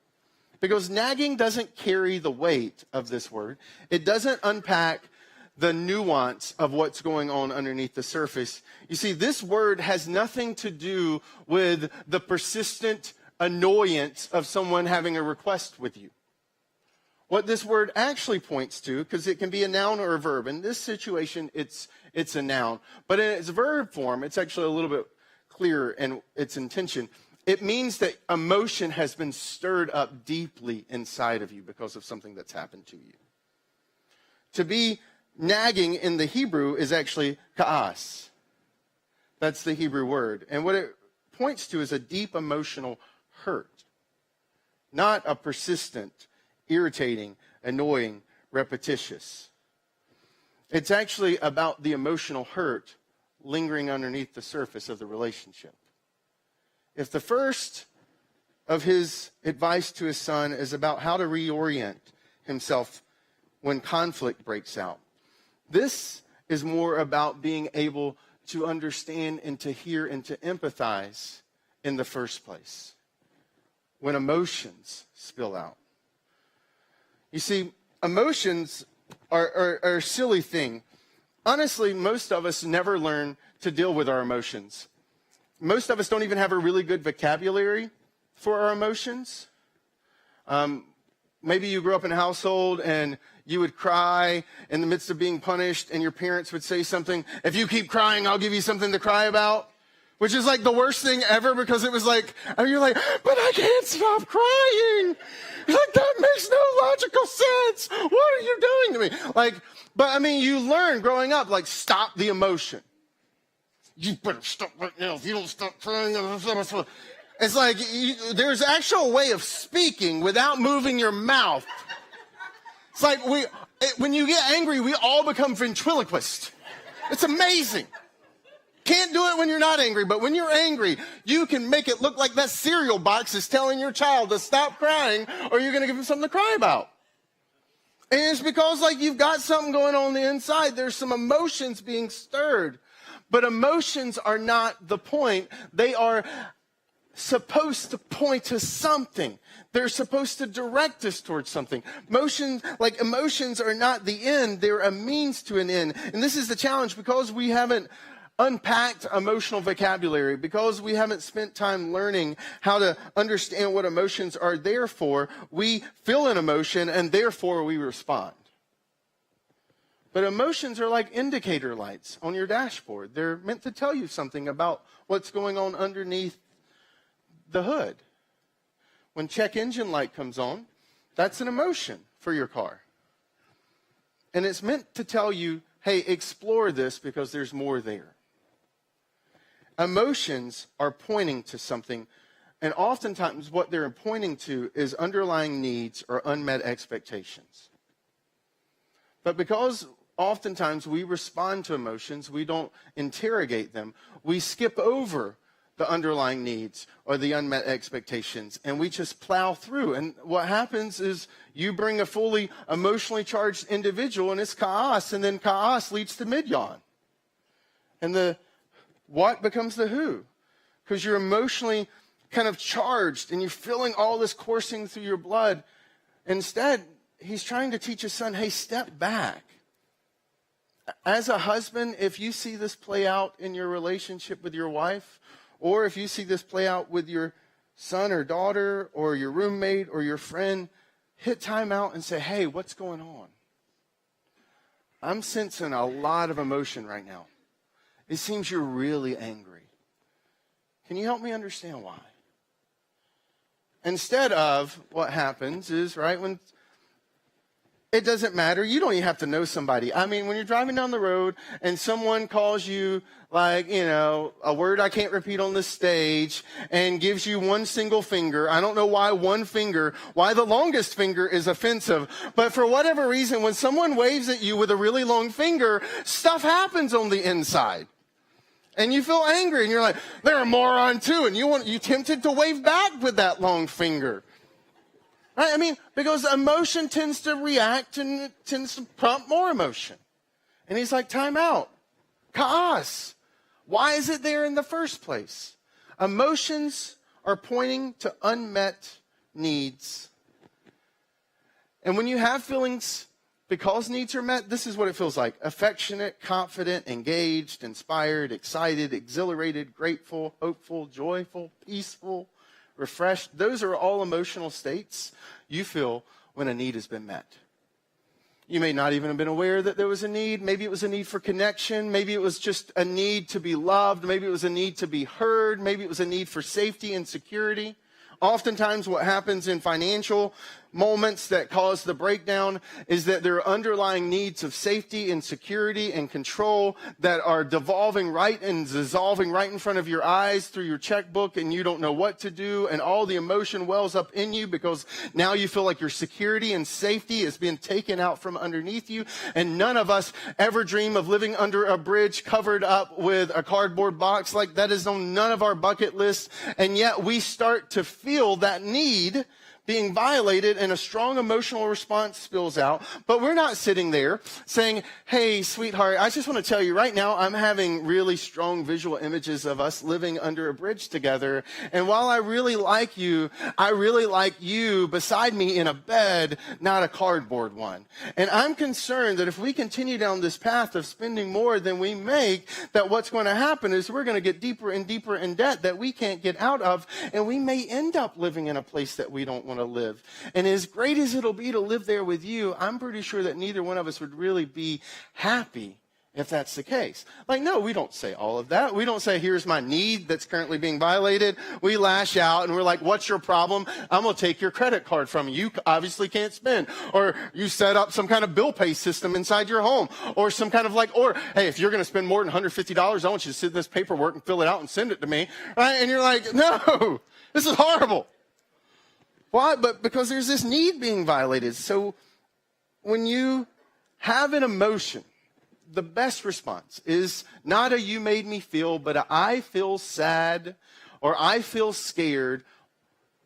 Because nagging doesn't carry the weight of this word. It doesn't unpack the nuance of what's going on underneath the surface. You see, this word has nothing to do with the persistent annoyance of someone having a request with you. What this word actually points to, because it can be a noun or a verb. In this situation, it's a noun. But in its verb form, it's actually a little bit clearer in its intention. It means that emotion has been stirred up deeply inside of you because of something that's happened to you. To be nagging in the Hebrew is actually ka'as. That's the Hebrew word. And what it points to is a deep emotional hurt, not a persistent, irritating, annoying, repetitious. It's actually about the emotional hurt lingering underneath the surface of the relationship. If the first of his advice to his son is about how to reorient himself when conflict breaks out, this is more about being able to understand and to hear and to empathize in the first place when emotions spill out. You see, emotions are a silly thing. Honestly, most of us never learn to deal with our emotions. Most of us don't even have a really good vocabulary for our emotions. Maybe you grew up in a household and you would cry in the midst of being punished, and your parents would say something, if you keep crying, I'll give you something to cry about, which is like the worst thing ever, because it was like, and you're like, but I can't stop crying. Like, that makes no logical sense. What are you doing to me? Like, but I mean, you learn growing up, like, stop the emotion. You better stop right now. If you don't stop crying, it's like there's actual way of speaking without moving your mouth. It's like when you get angry, we all become ventriloquists. It's amazing. Can't do it when you're not angry, but when you're angry, you can make it look like that cereal box is telling your child to stop crying, or you're going to give him something to cry about. And it's because, like, you've got something going on the inside. There's some emotions being stirred. But emotions are not the point. They are supposed to point to something. They're supposed to direct us towards something. Emotions are not the end. They're a means to an end. And this is the challenge, because we haven't unpacked emotional vocabulary, because we haven't spent time learning how to understand what emotions are there for. We feel an emotion and therefore we respond. But emotions are like indicator lights on your dashboard. They're meant to tell you something about what's going on underneath the hood. When check engine light comes on, that's an emotion for your car. And it's meant to tell you, hey, explore this because there's more there. Emotions are pointing to something, and oftentimes what they're pointing to is underlying needs or unmet expectations. But because oftentimes we respond to emotions, we don't interrogate them, we skip over the underlying needs or the unmet expectations, and we just plow through. And what happens is you bring a fully emotionally charged individual, and it's chaos, and then chaos leads to midyan. And the what becomes the who, because you're emotionally kind of charged, and you're feeling all this coursing through your blood. Instead, he's trying to teach his son, hey, step back. As a husband, if you see this play out in your relationship with your wife, or if you see this play out with your son or daughter or your roommate or your friend, hit time out and say, hey, what's going on? I'm sensing a lot of emotion right now. It seems you're really angry. Can you help me understand why? Instead of, what happens is, right, when it doesn't matter. You don't even have to know somebody. I mean, when you're driving down the road and someone calls you, like, you know, a word I can't repeat on this stage and gives you one single finger. I don't know why why the longest finger is offensive. But for whatever reason, when someone waves at you with a really long finger, stuff happens on the inside. And you feel angry and you're like, they're a moron too. And you tempted to wave back with that long finger. Right? I mean, because emotion tends to react and it tends to prompt more emotion. And he's like, time out. Chaos. Why is it there in the first place? Emotions are pointing to unmet needs. And when you have feelings because needs are met, this is what it feels like. Affectionate, confident, engaged, inspired, excited, exhilarated, grateful, hopeful, joyful, peaceful, refreshed. Those are all emotional states you feel when a need has been met. You may not even have been aware that there was a need. Maybe it was a need for connection. Maybe it was just a need to be loved. Maybe it was a need to be heard. Maybe it was a need for safety and security. Oftentimes what happens in financial moments that cause the breakdown is that there are underlying needs of safety and security and control that are devolving right and dissolving right in front of your eyes through your checkbook, and you don't know what to do, and all the emotion wells up in you because now you feel like your security and safety is being taken out from underneath you. And none of us ever dream of living under a bridge covered up with a cardboard box. Like, that is on none of our bucket lists, and yet we start to feel that need being violated, and a strong emotional response spills out. But we're not sitting there saying, hey, sweetheart, I just want to tell you right now, I'm having really strong visual images of us living under a bridge together. And while I really like you beside me in a bed, not a cardboard one. And I'm concerned that if we continue down this path of spending more than we make, that what's going to happen is we're going to get deeper and deeper in debt that we can't get out of. And we may end up living in a place that we don't want to live. And as great as it'll be to live there with you, I'm pretty sure that neither one of us would really be happy if that's the case. Like, no, we don't say all of that. We don't say, here's my need that's currently being violated. We lash out and we're like, what's your problem? I'm going to take your credit card from you. You obviously can't spend. Or you set up some kind of bill pay system inside your home. Or some kind of or, hey, if you're going to spend more than $150, I want you to sit in this paperwork and fill it out and send it to me. Right? And you're like, no, this is horrible. Why? But because there's this need being violated. So when you have an emotion, the best response is not a you made me feel, but a I feel sad or I feel scared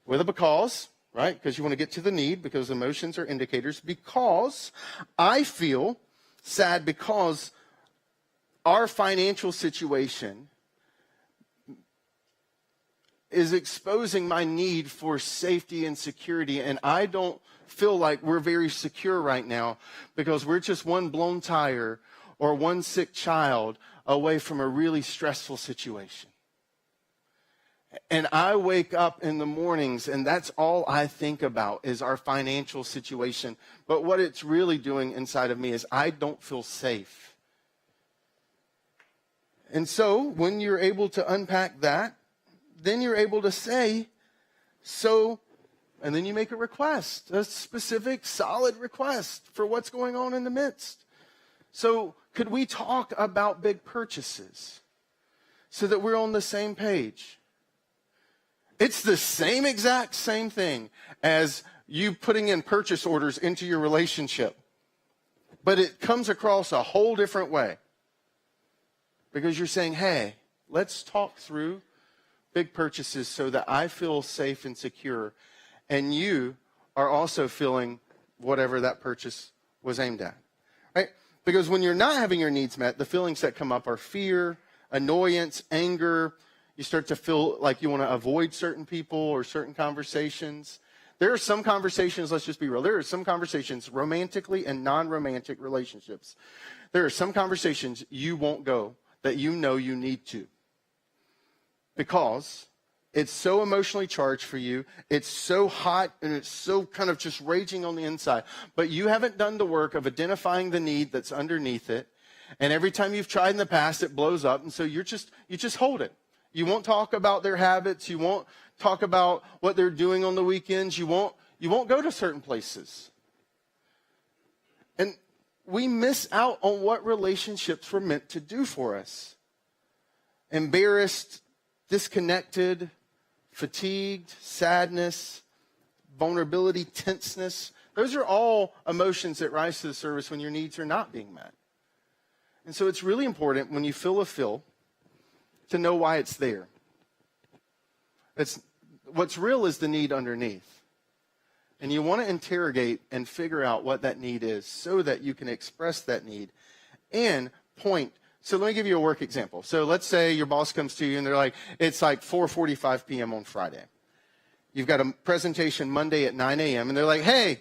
with a because, right? Because you want to get to the need, because emotions are indicators. Because I feel sad because our financial situation is exposing my need for safety and security, and I don't feel like we're very secure right now because we're just one blown tire or one sick child away from a really stressful situation. And I wake up in the mornings and that's all I think about is our financial situation. But what it's really doing inside of me is I don't feel safe. And so when you're able to unpack that, then you're able to say, so, and then you make a request, a specific, solid request for what's going on in the midst. So could we talk about big purchases so that we're on the same page? It's the same exact same thing as you putting in purchase orders into your relationship, but it comes across a whole different way because you're saying, hey, let's talk through big purchases so that I feel safe and secure, and you are also feeling whatever that purchase was aimed at, right? Because when you're not having your needs met, the feelings that come up are fear, annoyance, anger. You start to feel like you want to avoid certain people or certain conversations. There are some conversations, let's just be real, there are some conversations, romantically and non-romantic relationships. There are some conversations you won't go that you know you need to, because it's so emotionally charged for you. It's so hot and it's so kind of just raging on the inside. But you haven't done the work of identifying the need that's underneath it. And every time you've tried in the past, it blows up. And so you just hold it. You won't talk about their habits. You won't talk about what they're doing on the weekends. You won't go to certain places. And we miss out on what relationships were meant to do for us. Embarrassed, disconnected, fatigued, sadness, vulnerability, tenseness. Those are all emotions that rise to the surface when your needs are not being met. And so it's really important when you feel a feel to know why it's there. What's real is the need underneath. And you want to interrogate and figure out what that need is so that you can express that need and point. So let me give you a work example. So let's say your boss comes to you and they're like, it's like 4:45 p.m. on Friday. You've got a presentation Monday at 9 a.m. and they're like, hey,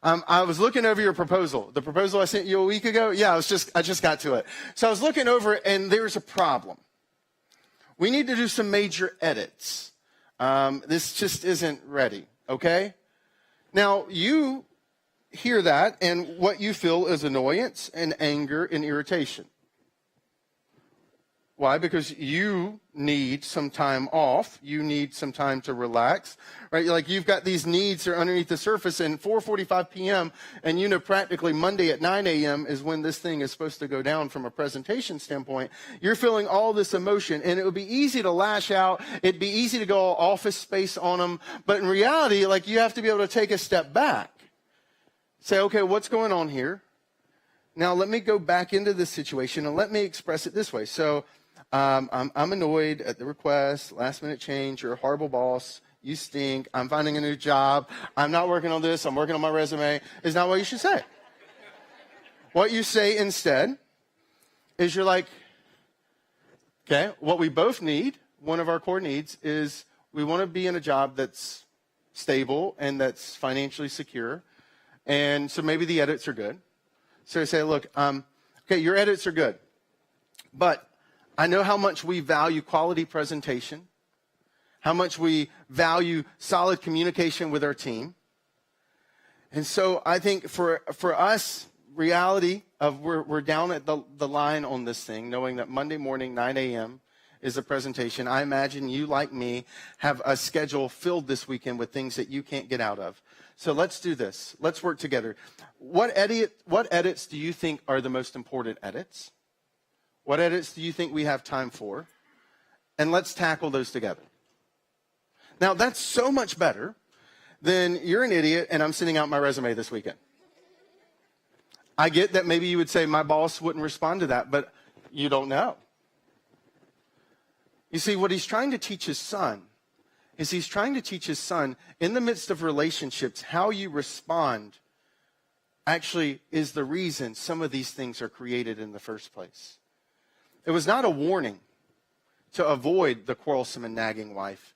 I was looking over your proposal. The proposal I sent you a week ago? Yeah, I just got to it. So I was looking over it and there's a problem. We need to do some major edits. This just isn't ready, okay? Now, you hear that, and what you feel is annoyance and anger and irritation. Why? Because you need some time off. You need some time to relax, right? Like you've got these needs that are underneath the surface, and 4:45 p.m., and you know practically Monday at 9 a.m. is when this thing is supposed to go down from a presentation standpoint. You're feeling all this emotion, and it would be easy to lash out. It'd be easy to go all Office Space on them. But in reality, like you have to be able to take a step back. Say, okay, what's going on here? Now let me go back into this situation, and let me express it this way. So, I'm annoyed at the request, last minute change, you're a horrible boss, you stink, I'm finding a new job, I'm not working on this, I'm working on my resume, is not what you should say. What you say instead is you're like, okay, what we both need, one of our core needs, is we want to be in a job that's stable and that's financially secure. And so maybe the edits are good. So you say, look, okay, your edits are good, but I know how much we value quality presentation, how much we value solid communication with our team. And so I think for us, reality of we're down at the line on this thing, knowing that Monday morning, 9 a.m. is a presentation. I imagine you, like me, have a schedule filled this weekend with things that you can't get out of. So let's do this. Let's work together. What edits do you think are the most important edits? What edits do you think we have time for? And let's tackle those together. Now, that's so much better than you're an idiot and I'm sending out my resume this weekend. I get that maybe you would say my boss wouldn't respond to that, but you don't know. You see, what he's trying to teach his son is he's trying to teach his son in the midst of relationships, how you respond actually is the reason some of these things are created in the first place. It was not a warning to avoid the quarrelsome and nagging wife.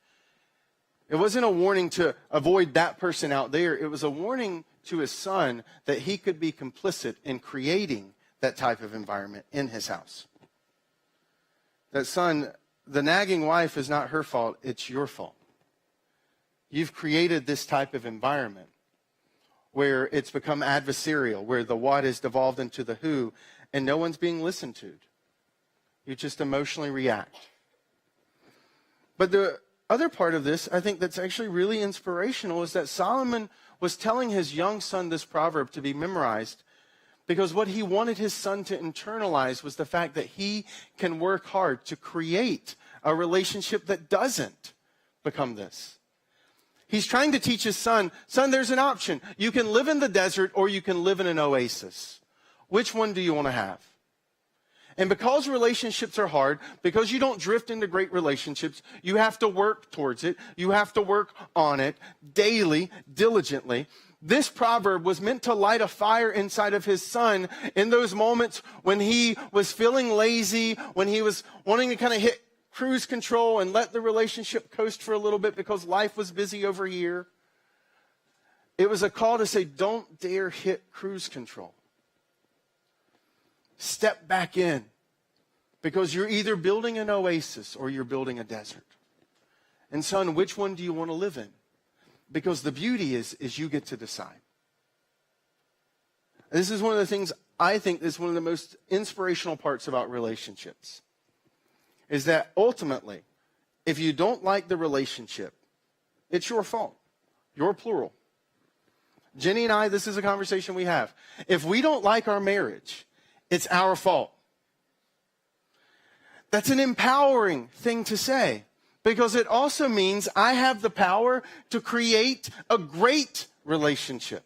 It wasn't a warning to avoid that person out there. It was a warning to his son that he could be complicit in creating that type of environment in his house. That son, the nagging wife is not her fault, it's your fault. You've created this type of environment where it's become adversarial, where the what has devolved into the who, and no one's being listened to. You just emotionally react. But the other part of this, I think that's actually really inspirational, is that Solomon was telling his young son this proverb to be memorized because what he wanted his son to internalize was the fact that he can work hard to create a relationship that doesn't become this. He's trying to teach his son, there's an option. You can live in the desert or you can live in an oasis. Which one do you want to have? And because relationships are hard, because you don't drift into great relationships, you have to work towards it. You have to work on it daily, diligently. This proverb was meant to light a fire inside of his son in those moments when he was feeling lazy, when he was wanting to kind of hit cruise control and let the relationship coast for a little bit because life was busy over here. It was a call to say, don't dare hit cruise control. Step back in, because you're either building an oasis or you're building a desert. And son, which one do you want to live in? Because the beauty is you get to decide. This is one of the things I think is one of the most inspirational parts about relationships, is that ultimately, if you don't like the relationship, it's your fault. You're plural. Jenny and I, this is a conversation we have. If we don't like our marriage, it's our fault. That's an empowering thing to say, because it also means I have the power to create a great relationship.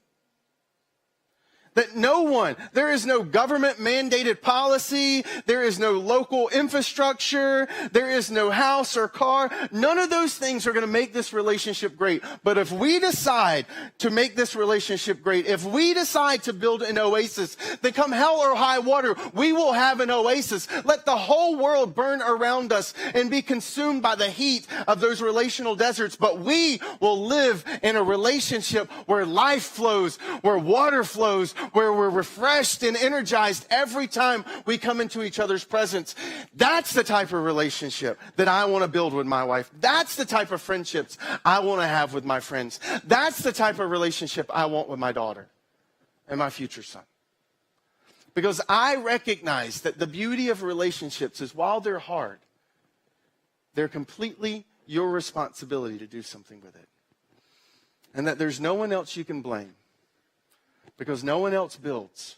That no one, there is no government mandated policy, there is no local infrastructure, there is no house or car. None of those things are going to make this relationship great. But if we decide to make this relationship great, if we decide to build an oasis, then come hell or high water, we will have an oasis. Let the whole world burn around us and be consumed by the heat of those relational deserts. But we will live in a relationship where life flows, where water flows, where we're refreshed and energized every time we come into each other's presence. That's the type of relationship that I want to build with my wife. That's the type of friendships I want to have with my friends. That's the type of relationship I want with my daughter. and my future son. Because I recognize that the beauty of relationships is while they're hard, they're completely your responsibility to do something with it. And that there's no one else you can blame. Because no one else builds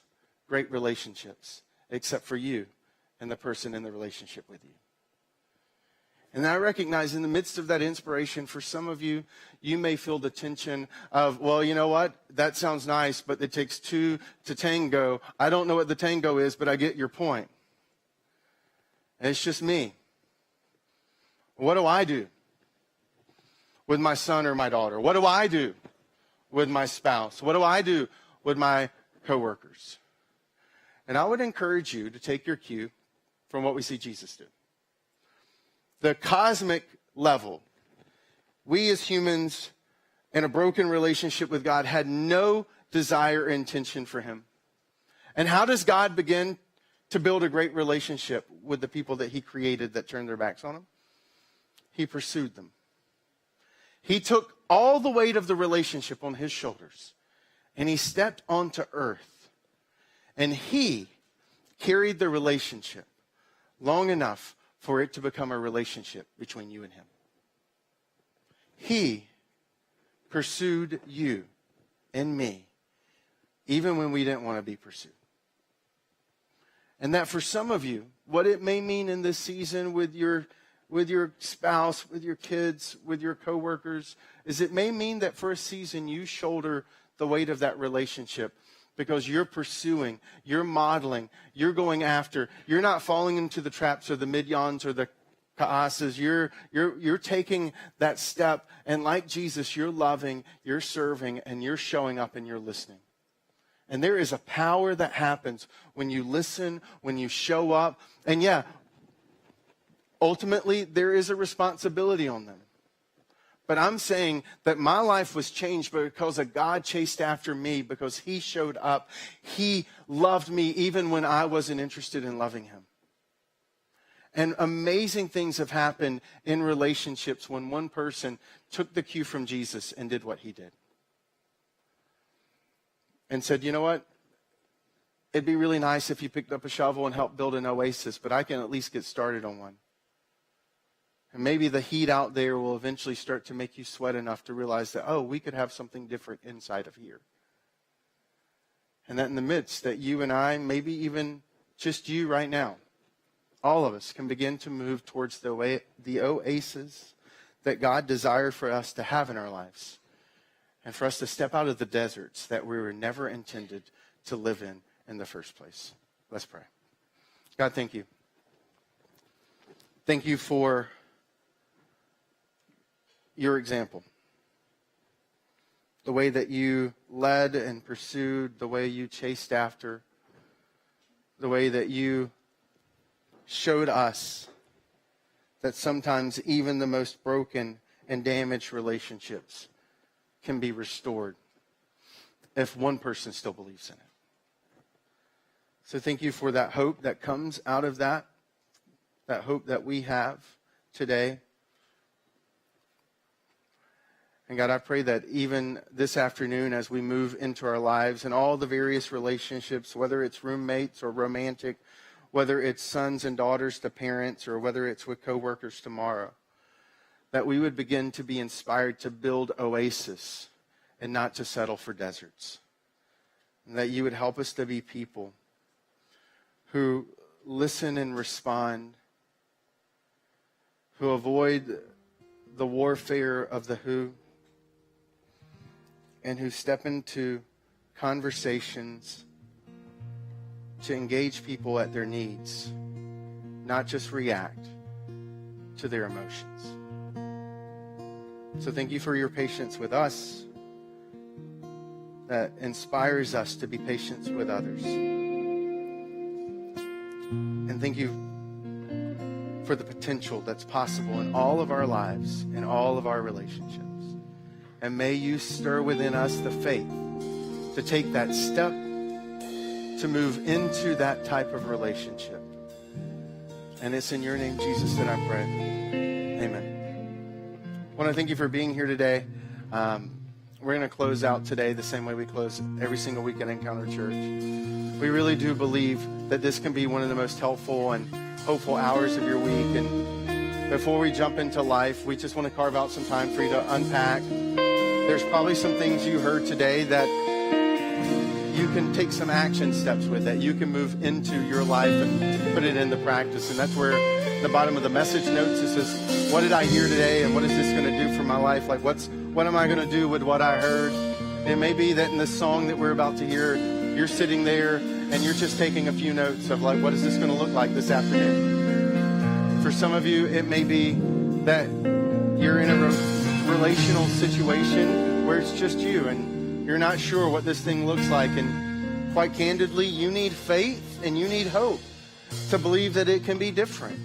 great relationships except for you and the person in the relationship with you. And I recognize in the midst of that inspiration, for some of you, you may feel the tension of, well, you know what? That sounds nice, but it takes two to tango. I don't know what the tango is, but I get your point. And it's just me. What do I do with my son or my daughter? What do I do with my spouse? What do I do with my coworkers? And I would encourage you to take your cue from what we see Jesus do. The cosmic level, we as humans in a broken relationship with God had no desire or intention for him. And how does God begin to build a great relationship with the people that he created that turned their backs on him? He pursued them. He took all the weight of the relationship on his shoulders, and he stepped onto earth, and he carried the relationship long enough for it to become a relationship between you and him. He pursued you and me, even when we didn't want to be pursued. And that for some of you, what it may mean in this season with your spouse, with your kids, with your coworkers, is it may mean that for a season you shoulder the weight of that relationship because you're pursuing, you're modeling, you're going after, you're not falling into the traps or the midyans or the kaasas. You're taking that step, and like Jesus, you're loving, you're serving, and you're showing up and you're listening. And there is a power that happens when you listen, when you show up. And yeah, ultimately, there is a responsibility on them. But I'm saying that my life was changed because a God chased after me, because he showed up. He loved me even when I wasn't interested in loving him. And amazing things have happened in relationships when one person took the cue from Jesus and did what he did. And said, you know what? It'd be really nice if you picked up a shovel and helped build an oasis, but I can at least get started on one. And maybe the heat out there will eventually start to make you sweat enough to realize that, oh, we could have something different inside of here. And that in the midst that you and I, maybe even just you right now, all of us can begin to move towards the oasis that God desired for us to have in our lives. And for us to step out of the deserts that we were never intended to live in the first place. Let's pray. God, thank you. Thank you for your example. The way that you led and pursued, the way you chased after, the way that you showed us that sometimes even the most broken and damaged relationships can be restored if one person still believes in it. So thank you for that hope that comes out of that hope that we have today. And God, I pray that even this afternoon as we move into our lives and all the various relationships, whether it's roommates or romantic, whether it's sons and daughters to parents, or whether it's with coworkers tomorrow, that we would begin to be inspired to build oasis and not to settle for deserts. And that you would help us to be people who listen and respond, who avoid the warfare of the who, and who step into conversations to engage people at their needs, not just react to their emotions. So thank you for your patience with us that inspires us to be patient with others. And thank you for the potential that's possible in all of our lives, in all of our relationships. And may you stir within us the faith to take that step to move into that type of relationship. And it's in your name, Jesus, that I pray. Amen. I want to thank you for being here today. we're going to close out today the same way we close every single week at Encounter Church. We really do believe that this can be one of the most helpful and hopeful hours of your week. And before we jump into life, we just want to carve out some time for you to unpack. There's probably some things you heard today that you can take some action steps with, that you can move into your life and put it into practice. And that's where the bottom of the message notes, it says, what did I hear today and what is this going to do for my life? Like, what am I going to do with what I heard? It may be that in the song that we're about to hear, you're sitting there and you're just taking a few notes of like, what is this going to look like this afternoon? For some of you, it may be that you're in a relational situation where it's just you and you're not sure what this thing looks like. And quite candidly, you need faith and you need hope to believe that it can be different.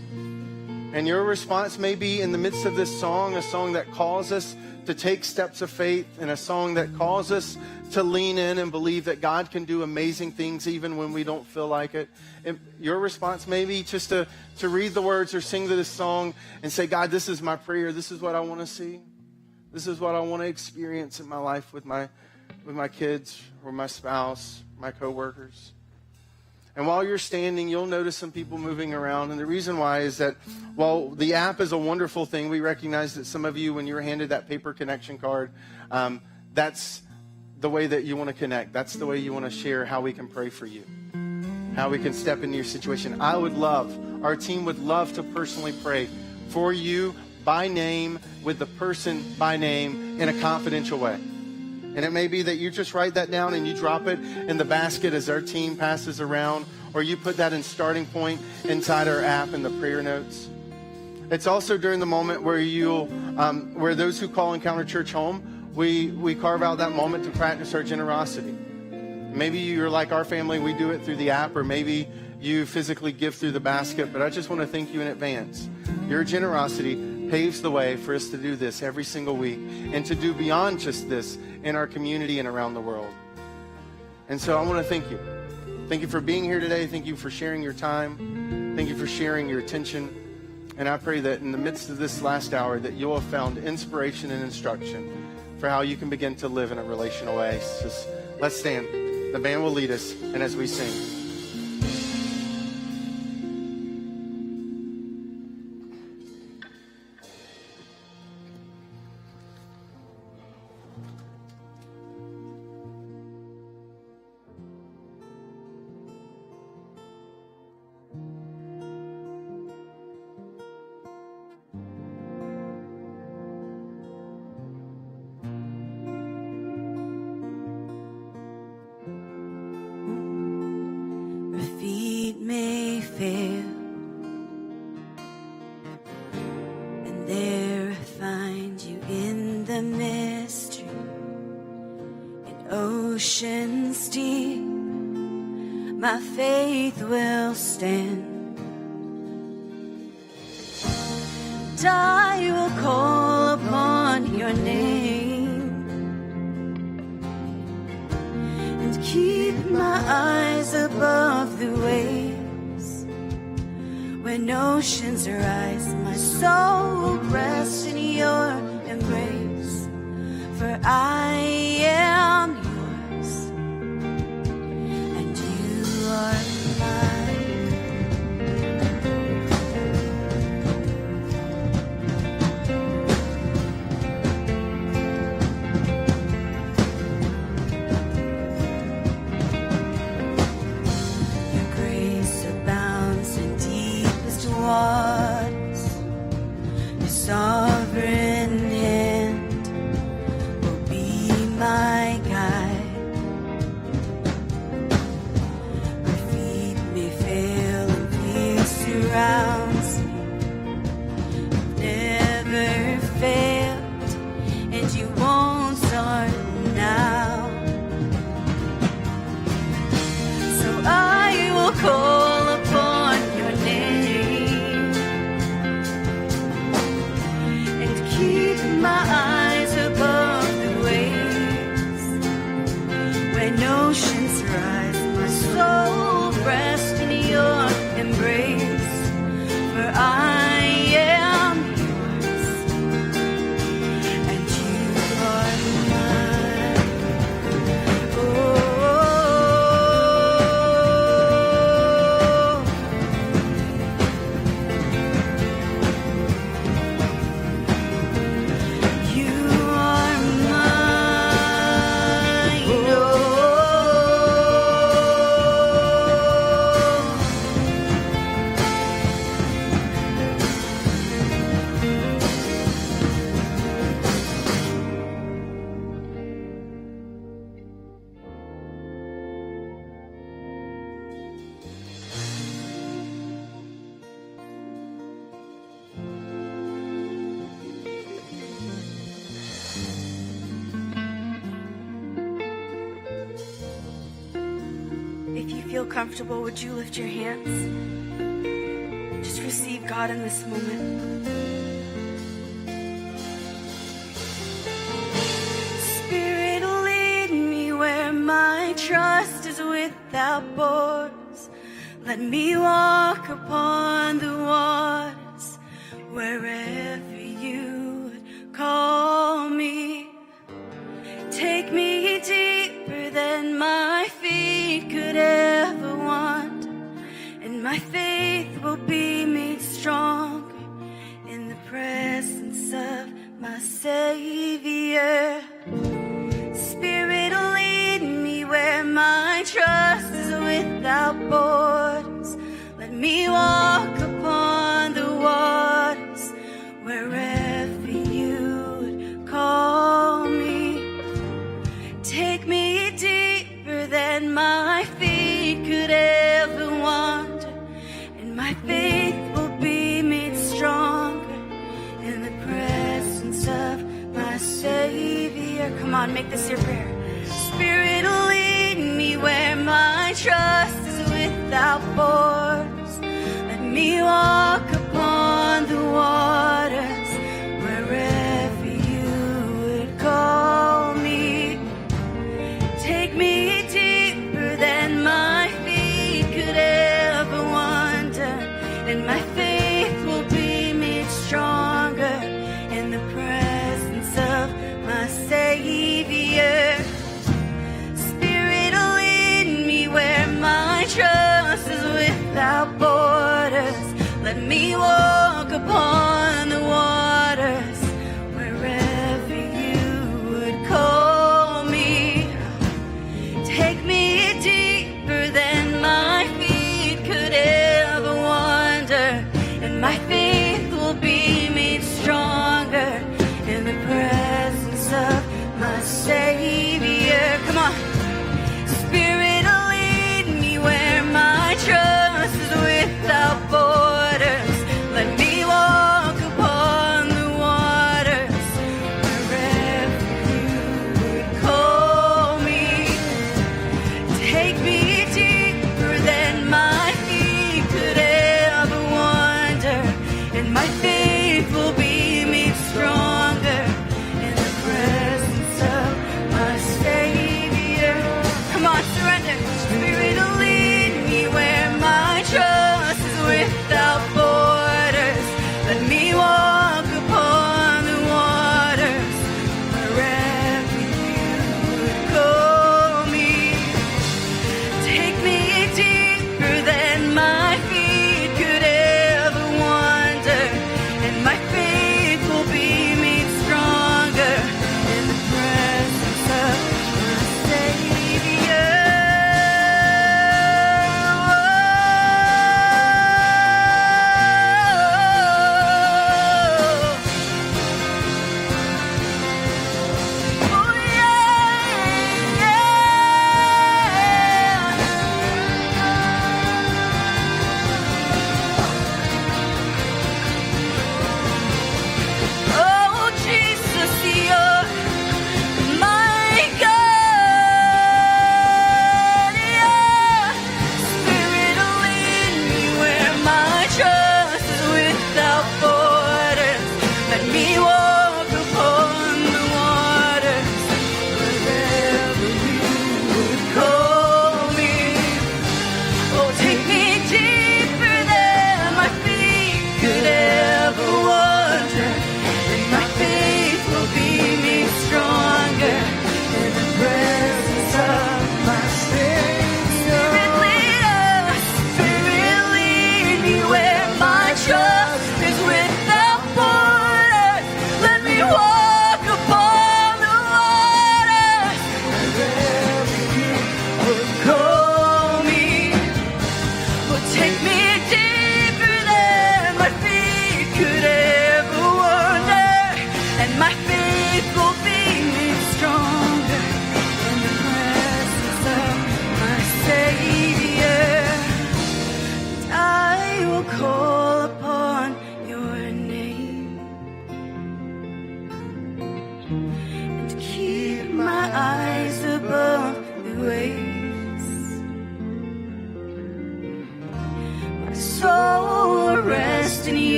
And your response may be in the midst of this song, a song that calls us to take steps of faith and a song that calls us to lean in and believe that God can do amazing things even when we don't feel like it. And your response may be just to read the words or sing to this song and say, God, this is my prayer. This is what I want to see. This is what I want to experience in my life with my kids or my spouse, my coworkers. And while you're standing, you'll notice some people moving around. And the reason why is that while the app is a wonderful thing, we recognize that some of you, when you were handed that paper connection card, that's the way that you want to connect. That's the way you want to share how we can pray for you, how we can step into your situation. Our team would love to personally pray for you by name, with the person by name, in a confidential way. And it may be that you just write that down and you drop it in the basket as our team passes around, or you put that in starting point inside our app in the prayer notes. It's also during the moment where where those who call Encounter Church home, we carve out that moment to practice our generosity. Maybe you're like our family, we do it through the app, or maybe you physically give through the basket, but I just want to thank you in advance. Your generosity paves the way for us to do this every single week and to do beyond just this in our community and around the world. And so I want to thank you. Thank you for being here today. Thank you for sharing your time. Thank you for sharing your attention. And I pray that in the midst of this last hour that you'll have found inspiration and instruction for how you can begin to live in a relational way. Just let's stand. The band will lead us, and as we sing. May fail, and there I find you in the mystery, in oceans deep, my faith will stand, and I will call upon your name, and keep my eyes above the waves. When oceans rise, my soul will rest in your embrace. For I am yours, and you are mine. Your grace abounds in deepest waters. Your sovereign hand will be my guide. My feet may fail and fear surrounds me. You've never failed, and you won't start now. So I will call upon your name and keep my eyes above the waves. When oceans rise, my soul will rest in your embrace. For I am yours, and you feel comfortable, would you lift your hands? Just receive God in this moment. Spirit, lead me where my trust is without borders. Let me walk upon the waters wherever you would call me. Take me deeper than my feet could ever want, and my faith will be made stronger in the presence of my Savior. Spirit, lead me where my trust is without borders. Let me walk upon the waters wherever you would call me. Take me deeper than my feet could ever want, and my faith will be made stronger in the presence of my Savior. Come on, make this your prayer. Spirit, lead me where my trust is without borders. Let me walk upon the waters wherever you would call me. Take me deeper than my feet could ever wander, and my faith will be made stronger in the presence of my Savior. Spirit, lead me where my trust is without borders. Let me walk upon the waters wherever you would call me. Take me deeper than my feet could ever wander, and my faith will be made stronger in the presence of my Savior. Come on. Spirit, lead me where my trust is without borders. Let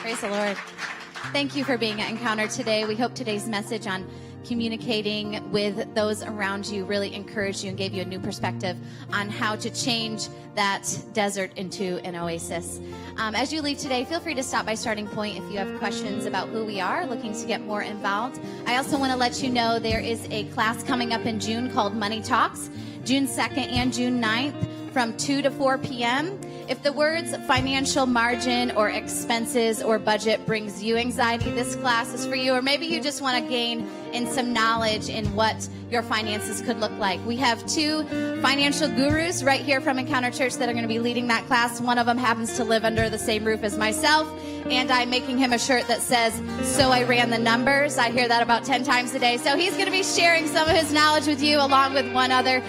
Praise the Lord. Thank you for being at Encounter today. We hope today's message on communicating with those around you really encouraged you and gave you a new perspective on how to change that desert into an oasis. As you leave today, feel free to stop by Starting Point if you have questions about who we are, looking to get more involved. I also want to let you know there is a class coming up in June called Money Talks, June 2nd and June 9th from 2 to 4 p.m. If the words financial margin or expenses or budget brings you anxiety, this class is for you. Or maybe you just want to gain in some knowledge in what your finances could look like. We have 2 financial gurus right here from Encounter Church that are going to be leading that class. One of them happens to live under the same roof as myself, and I'm making him a shirt that says, "So I ran the numbers." I hear that about 10 times a day. So he's going to be sharing some of his knowledge with you, along with one other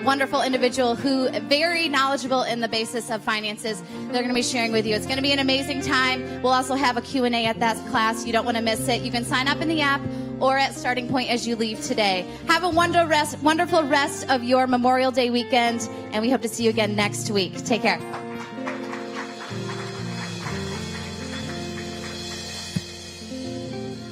wonderful individual who very knowledgeable in the basis of finances. They're going to be sharing with you. It's going to be an amazing time. We'll also have a Q&A at that class. You don't want to miss it. You can sign up in the app or at Starting Point as you leave today. Have a wonderful rest of your Memorial Day weekend, and we hope to see you again next week. Take care.